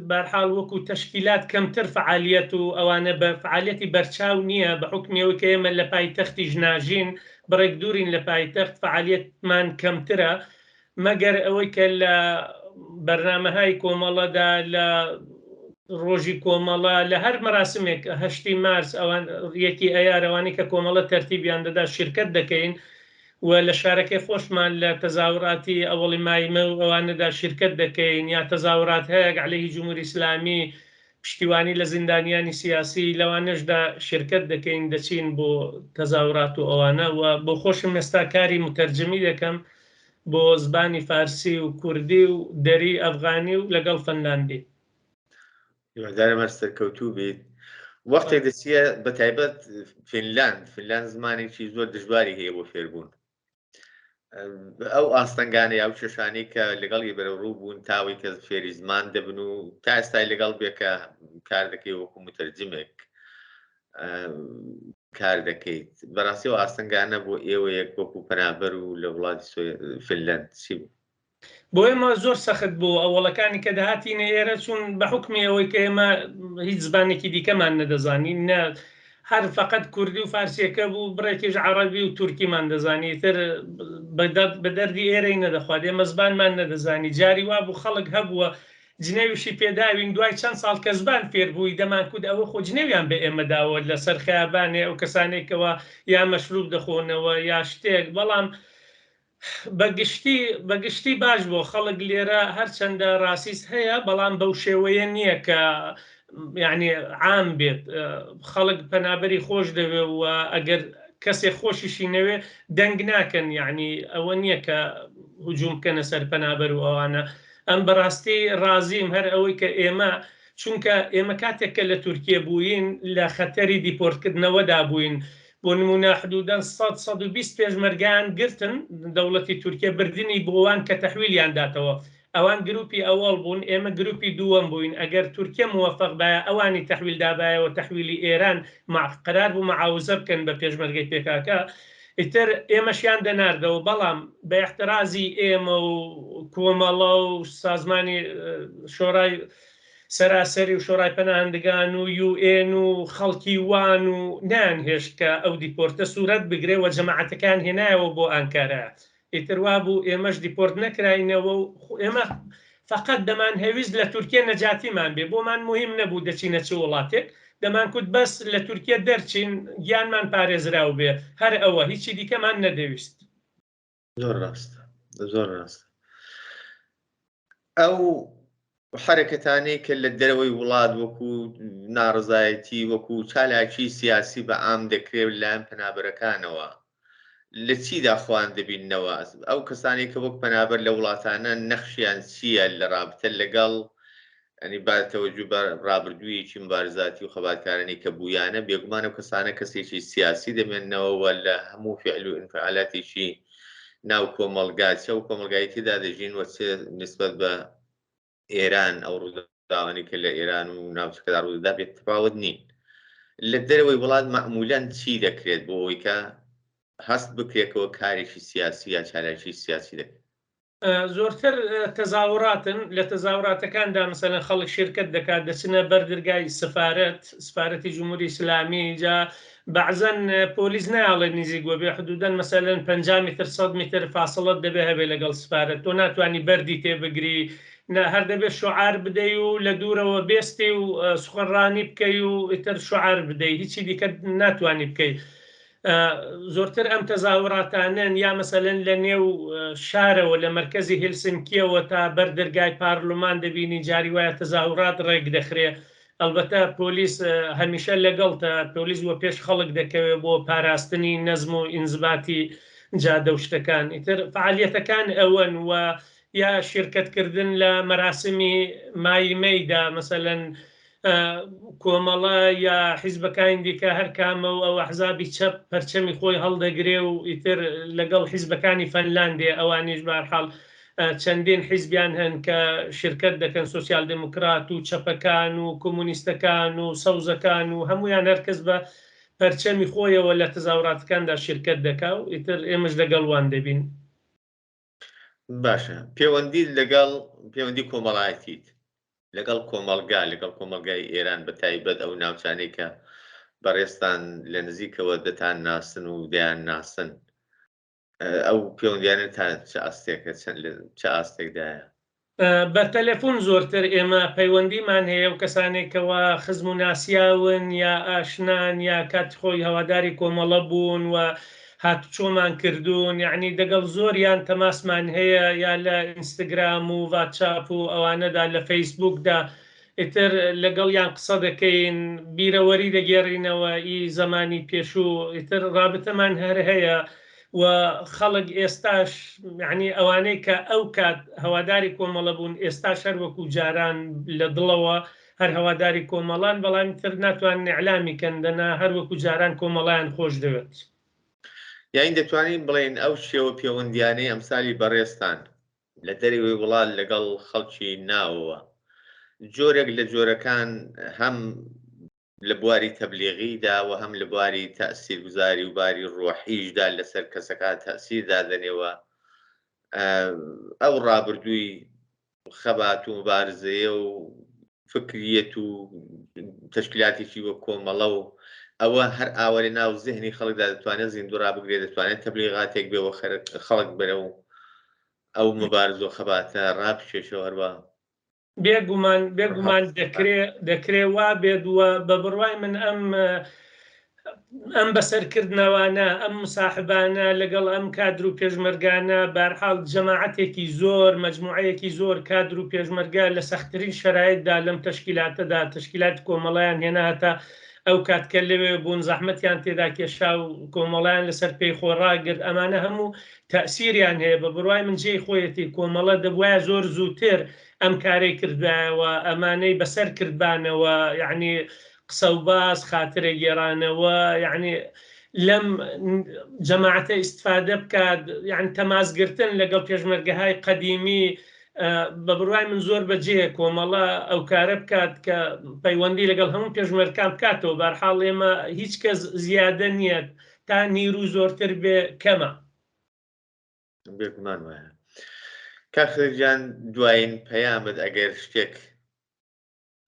بەرحاڵ وەکو تەشکیلات کەمتر فعالیت و ئەوانە بە فعالیەتی بەرچاو نییە بە حکمیەوەی کە ئێمە لە پایتەختی ژناژین بڕێک دوورین لە پایتەخت فعالیتمان کەمترە مەگەر ئەوەی کە لە بەرنامەهای کۆمەڵەدا لە ڕۆژی کۆمەڵە لە هەر مەراسمێک 8 مارس ئەوان یەکی ئەیارەوانی کە کۆمەڵە تەرتیبیان دەدا شرکت دەکەین و لە شارەکەی خۆشمان لە تەزاوراتی ئەوڵی مایمە و ئەوانەدا شرکت دەکەین یا تەزاورات هەیە عەلەیهی جمهوری ئیسلامی پشتیوانی لە زیندانیانی سیاسی لەوانەشدا شرکت دەکەین دەچین بۆ تەزاورات و ئەوانە و بۆ خۆشم ئێستا کاری متەرجمی دەکەم بۆ زبانی فارسی و کوردی و دەری ئەفغانی و لەگەڵ فەنلاندی. هیوادارم سەرکەوتوو بیت. وەختێک دەچیە بە تایبەت فینلاند زمانێکی زۆر دژواری هەیە بۆ فێربوون. ئەو ئاستەنگانەی ئەو کێشانەی کە لەگەڵی بەرەوڕوو بوون تاوی کە فێری زمان دەبن و تا ئێستای لەگەڵ بێکە کار دەکەی وەکو متەرجمێک کار دەکەیت. بەڕاستی و ئاستەنگانە بۆ ئێوە یەک وەکو پەنابەر و لە وڵاتی فینلاند چی بوو؟ بۆ ئێمە زۆر سەخت بوو ئەوڵەکانی کە داهاتینە ئێرە چون بە حکمی ئەوەی کە ئێمە هیچ زبانێکی دیکەمان نەدەزانین نە هەر فقط کوردی و فارسیەکە بوو بڕێکیش عەرەبی و تورکیمان دەزانی تر بە دەردی ئێرەی نەدەخوات ئێمە زبانمان نەدەزانی جاری وا بوو خەڵک هەبووە جنێویشی پێداوین دوای چەند ساڵ کە زبان فێر بووی دەمانکود ئەوە خۆ جنێویان بە ئێمە داوە لەسەر خەیابانێ ئەو کەسانێکەوە یا مەشروب دەخۆنەوە یا شتێک بەڵام بەگشتی باش بۆ خەڵک لێرە هەرچەندە ڕاستیست هەیە بەڵام بەو شێوەیە نییە کە یعنی عام بێت خەڵک پەنابەری خۆش دەوێ و ئەگەر کەسێک خۆشیشی نەوێ دەنگ ناکەن یعنی ئەوە نییە کە هجووم بکەنە سەر پەنابەر و ئەوانە ئەم بەڕاستی ڕازیم هەر ئەوەی کە ئێمە چونکە ئێمە کاتێک کە لە تورکیە بووین لە خەتەری دیپۆرتکردنەوەدا بووین بۆ نمونە حدودەن 120 پێشمەرگیان گرتن دەوڵەتی تورکیە بردننی بۆوان کە تەحویلیان داتەوە ئەوان گروپی ئەوەڵ بوون ئێمە گروپی دووەم بووین ئەگەر تورکیە موەفق بایە ئەوانی تەحویل دابایەوە تەحویلی ئێران قرار بوو مەعاوزە بکەن بە پێشمەرگەی پێکاکە ئیتر ئێمەشیان دەناردەوە بەڵام بە احترازی ئێمە و کۆمەڵە و سازمانی شۆڕای سەراسەری و شۆڕای پەناهندگان و UN و خەڵکی وان و نانهێشت کە ئەو دیپۆرتە سوورەت بگرێ و جەماعەتەکان هێنایەوە بۆ ئەنکارە ئیتروا بوو ئێمەش دیپۆرت نەکراینەوە و ئێمە فقط دەمان هەویست لە تورکیە نەجاتیمان بێ بۆمان مهم نەبوو دەچینە چ وڵاتێک دەمانکوت بەس لە تورکیە دەرچین گیانمان پارێزراو بێ هەر ئەوە هیچی دیکەمان نەدەویست. زۆر ڕاستە زۆر ڕاستە. ئەو حرەکەتانەی کە لە دەرەوەی وڵات وەکو ناڕزایەتی وەکو چالاکی سیاسی بە عام دەکرێت لایەن پەنابەرەکانەوە لە چیدا خوان دەبینەوە ئەو کەسانی کە وەک پەنابەر لە وڵاتانە نەخشیان چییە لە ڕابتە لەگەڵ ئەنی با تەوەجو بە ڕابردوویەکی مبارزاتی و خەباتکارانی کە بوویانە بێگومانە و کەسانە کەسێکی سیاسی دەمێننەوە لە هەموو فعل و ئینفعالاتێکی ناو کۆمەڵگاچە و کۆمەلگایەتیدا دەژین وەچێ نسبەت بە ئێران ئەو ڕووداوانی کە لە ئێران و ناوچەکەدا ڕوودا بێت تەفاوت نین لە دەرەوەی وڵات مەعمولاً چی دەکرێت بۆ ئەوەی کە هەست بکرێتەوە کارێکی سیاسی یا چالاکی سیاسی دەکرێت؟ زۆرتر تەزاوراتن لە تەزاوراتەکاندا مەسەلەن خەڵک شرکت دەکات دەچنە بەردرگای سفارەتی جمهوری ئیسلامی جا بەعزەن پۆلیس نایاڵێ نزیک بۆ بێ حدودەن مەسەلەن 50 متر 100 متر فاصلت دەبێ هەبێ لەگەڵ سفارەت تۆ ناتوانانی بەردی تێبگری هەر دەبێت شعار بدەی و لە دوورەوە بێستی و سخۆڕانی بکەی و ئیتر شعار بدەی هیچی دیکە ناتوانانی بکەی. زۆرتر ئەم تەزاوراتانن یا مەسەلەن لە نێو شارەوە لە مەرکەزی هێلسنکیەوە تا بەردرگای پارلمان دەبینی جاری وایە تەزاورات ڕێک دەخرێ ئەلبەتە پۆلیس هەمیشە لەگەڵتە پۆلیس وە پێش خەڵک دەکەوێت بۆ پاراستنی نەزم و ئینزباتی جادە و شتەکان ئیتر فعالیەتەکان ئەوەن و یا شرکتکردن لە مەراسمی مایمەیدا مەسەلەن کۆمەڵە یا حیزبەکانی دیکە هەر کامە و ئەو ئەحزابی چەپ پەرچەمی خۆی هەڵدەگرێ و ئیتر لەگەڵ حیزبەکانی فەنلاندێ ئەوانیش بەهەرحاڵ چەندین حیزبیان هەن کە شرکت دەکەن سۆسیال دموکرات و چەپەکان و کۆمونیستەکان و سەوزەکان و هەمویان هەرکەس بە پەرچەمی خۆیەوە لە تەزاوراتەکاندا شرکت دەکا و ئیتر ئێمەش لەگەڵوان دەبین. باشە پەیوەندی لەگەڵ پەیوەندی کۆمەڵایەتیت لەگەڵ کۆمەلگا لەگەڵ کۆمەلگای ئێران بە تایبەت ئەو ناوچانەی کە بەڕێستان لە نزیکەوە دەتان ناسن و دەیان ناسن ئەو پەیوەندیانە تا چه ئاستێکە چه ئاستێکدایە؟ بە تەلەفۆن زۆرتر ئێمە پەیوەندیمان هەیە و کەسانێکەوە خزم و ناسیاون یا ئاشنان یا کاتی خۆی هەواداری کۆمەڵە بوون و هاتوچۆمان کردوون، یعنی دەگەڵ زۆریان تەماسمان هەیە یا لە ئینستاگرام و ڤاتچاپ و ئەوانەدا لە فەیسبوکدا ئیتر لەگەڵیان قسە دەکەین، بیرەوەری دەگێڕینەوە ئی زەمانی پێشوو، ئیتر ڕابطەمان هەر هەیە و خەڵک ئێستاش یعنی ئەوانەی کە ئەو کات هەواداری کۆمەڵە بوون ئێستاش هەر وەکو جاران لە دڵەوە هەر هەواداری کۆمەڵان، بەڵام تر ناتوانن ئیعلامی کەندەنا هەر وەکو جاران کۆمەڵیان خۆش دەوێت. یاین دەتوانین بڵێن ئەو شێوە پەیوەندیانەی ئەمسالی بەڕێستان لە دەرەوەی وڵات لەگەڵ خەڵکی ناوەوە جۆرێک لە جۆرەکان هەم لە بواری تەبلیغیدا و هەم لە بواری تەئسیرگوزاری و باری ڕۆحیشدا لەسەر کەسەکان تەئسیر دادەنێەوە ئەو ڕابردووی خەبات و مبارزەیە و فکریەت و تەشکیلاتێکی وە کۆمەڵە و ئەوە هەر ئاوەری ناو زێهنی خەڵکدا دەتوانێت زیندوو ڕابگرێت، دەتوانێت تەبلیغاتێک بێەوە خەڵک بەرە و ئەو مبارز و خەباتە ڕابکێشەوە هەروە بێگومان دەکرێ وا بێت وە بە بڕوای من ئەم بەسەرکردنەوانە ئەم مساحبانە لەگەڵ ئەم کادر و پێشمەرگانە بەرحاڵ جەماعەتێکی زۆر مەجموعەیەکی زۆر کادر و پێشمەرگە لە سەختترین شەرایطدا لەم تەشکیلاتەدا تەشکیلات کۆمەڵیان هێنا هەتا ئەو کاتکە لەوێ بوون زەحمەتیان تێدا کێشا و کۆمەڵیان لەسەر پێی خۆڕاگرت، ئەمانە هەموو تەئسیریان هەیە. بە بڕوای من جێی خۆیەتی کۆمەڵە دەبوایە زۆر زووتر ئەم کارەی کردایەوە، ئەمانەی بەسەر کردبانەوە، یعنی قسە و باس خاترە گێڕانەوە، یعنی لەم جەماعەتە ئیستفادە بکات، یعنی تەماسگرتن لەگەڵ پێشمەرگەهای قەدیمی بە بڕوای من زۆر بەجێ کۆمەڵە ئەو کارە بکات کە پەیوەندی لەگەڵ هەموو پێشمەرگەکان بکاتەوە. بەرحاڵ ئێمە هیچ کەس زیادە نییە تا نیرو زۆرتر بێ کەمە. بێگومان وایە. کاکسەرجان دوایین پەیامت ئەگەر شتێک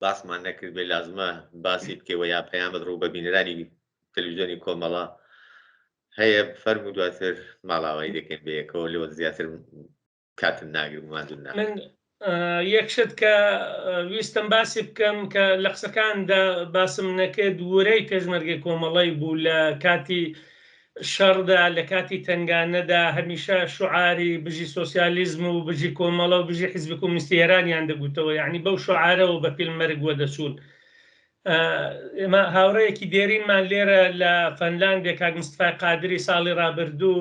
باسمان نەکرد بێ لازمە باسی بکەوە یا پەیامت ڕوو بە بینەرانی تەلەڤیزیۆنی کۆمەڵە هەیە فەرموو دواتر ماڵاوایی دەکەین بەیەکەوە لەوە زیاتر کاتم ناگرم مادون نا. من یەکشت کە ویستم باسی بکەم کە لە قسەکاندا باسم نەکرد وەرەی پێشمەرگەی کۆمەڵی بوو لە کاتی شەڕدا، لە کاتی تنگانەدا هەمیشە شعاری بژی سۆسیالیزم و بژی کۆمەڵە و بژی حیزب کۆمونیستی ئێرانیان دەگوتەوە، یعنی بەو شعارەوە بە پیلمەرگ وە دەچوون. ئێمە هاوڕەیەکی دێرینمان لێرە لە فەنلاندێک کاک مستفای قادری ساڵی ڕابردوو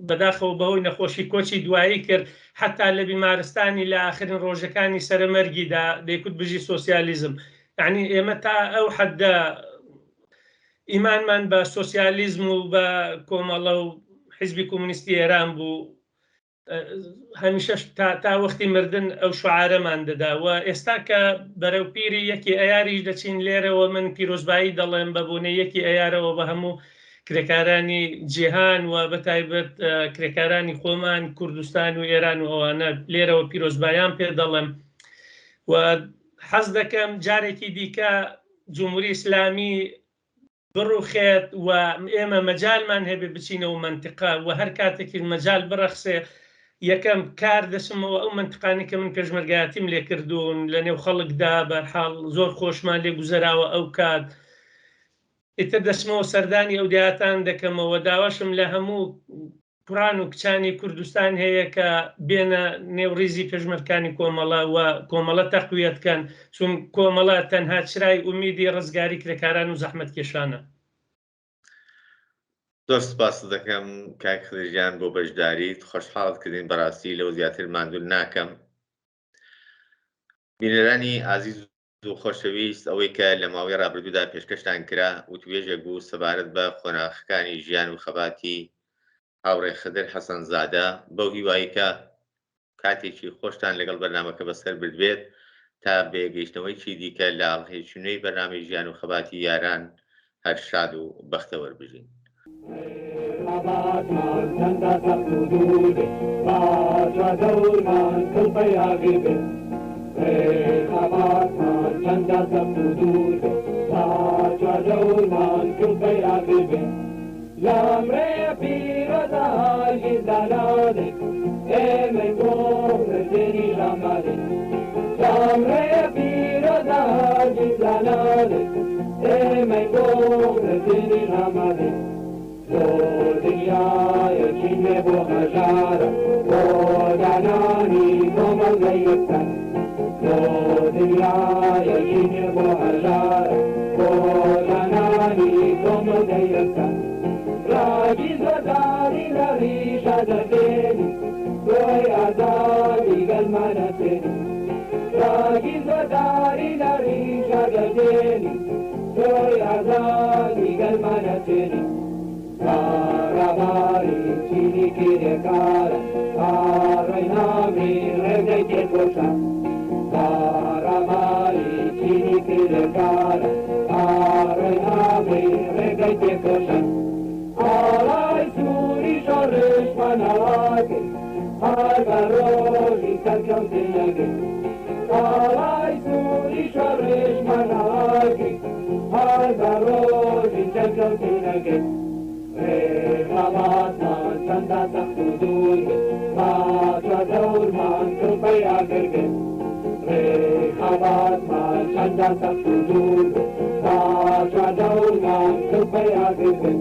بەداخەوە بەهۆی نەخۆشی کۆچی دوایی کرد، حتا لە بیمارستانی لە ئاخرین ڕۆژەکانی سەرمەرگیدا دەیکوت بژی سۆسیالیزم. یعنی ئێمە تا ئەو حەدە ئیمانمان بە سۆسیالیزم و بە کۆمەڵە و حیزبی کۆمونیستی ئێران بوو، هەمیشە تا وەختی مردن ئەو شعارەمان دەداوە. ئێستا کە بەرەوپیری یەکی ئەیاریش دەچین لێرەوە من پیرۆزبایی دەڵێن بە بوونەی یەکی ئەیارەوە بە هەموو کرێکارانی جیهان و بەتایبەت کرێکارانی خۆمان کوردستان و ئێران و ئەوانە لێرەوە پیرۆزبایان پێ دەڵێم. و حەز دەکەم جارێکی دیکە جمهوری ئیسلامی بڕوخێت و ئێمە مەجالمان هەبێ بچینەوە منتیقا و هەر کاتێکی مەجال بڕەخسێ یەکەم کار دەچمەوە ئەو منتیقانی کە من پێشمەرگایەتیم لێ کردوون لە نێو خەڵکدا بەرحاڵ زۆر خۆشمان لێ گوزەراوە ئەو کات ئیتر دەچمەوە سەردانی ئەو دیاتان دەکەمەوە. داواشم لە هەموو کوڕان و کچانی کوردستان هەیە کە بێنە نێوڕیزی پێشمەرگەکانی کۆمەڵە و کۆمەڵە تەقویەتکەن، چون کۆمەڵە تەنها چرای ئومیدی ڕزگاری کرێکاران و زەحمەتکێشانە. زۆر سوپاس دەکەم کاک خدرجان بۆ بەشداریت، خۆشحاڵتکردین بەڕاستی لەوە زیاتر ماندوو ناکەم. بینەرانی ئازیز و خۆشەویست، ئەوەی کە لە ماوەی ڕابردوودا پێشکەشتان کرا وتوێژێک بوو سەبارەت بە خۆناغەکانی ژیان و خەباتی هاوڕێ خدر حەسەنزادە، بەو هیواییکە کاتێکی خۆشتان لەگەڵ بەرنامەکە بەسەر بردوێت تا بێگەیشتنەوەیکی دیکە لە ئاڵهێشتنەوەی بەرنامەی ژیان و خەباتی یاران هەر شاد و بەختەوەر بژین. L'amre pirata gizalade e me corre teni la mare. L'amre pirata gizalade e me corre teni la mare. بۆ دنیایەکی نوێ بۆ هەژارە بۆ دانانی کۆمەڵگەی یەکسەر بۆ دنیایەکی نوێ بۆ هەژارە بۆ دانانی کۆمەڵگەی یەکسەر ڕاگی زۆرداری لە ڕیشە دەبێنی بۆی ئازادی گەلمانەتێنی ڕاگی زۆرداری لە ڕیشە دەبێنی بۆی ئازادی گەلمانەتێنی ڕاباری چینی کرێکارە ڕێی نامی ڕێگەی تێکۆشە ڕاباری چینی کرێکارە ڕێی نامی ڕێگەی تێکۆشە ئاڵای سووری شەڕشمانەواکەی هەر بە ڕۆژی سەرکەوتنەکەی ئاڵای سووری شەڕشمانەواکەی هەر بە ڕۆژی سەرکەوتنەکەی ڕێخەڵاتمان چەندە سەخت و دوور باشە دەورمان کڵپەی ئاگرگن ڕێخەڵاتمان چەندە سەخت و دوور باشە دەورمان کڵپەی ئاگرگن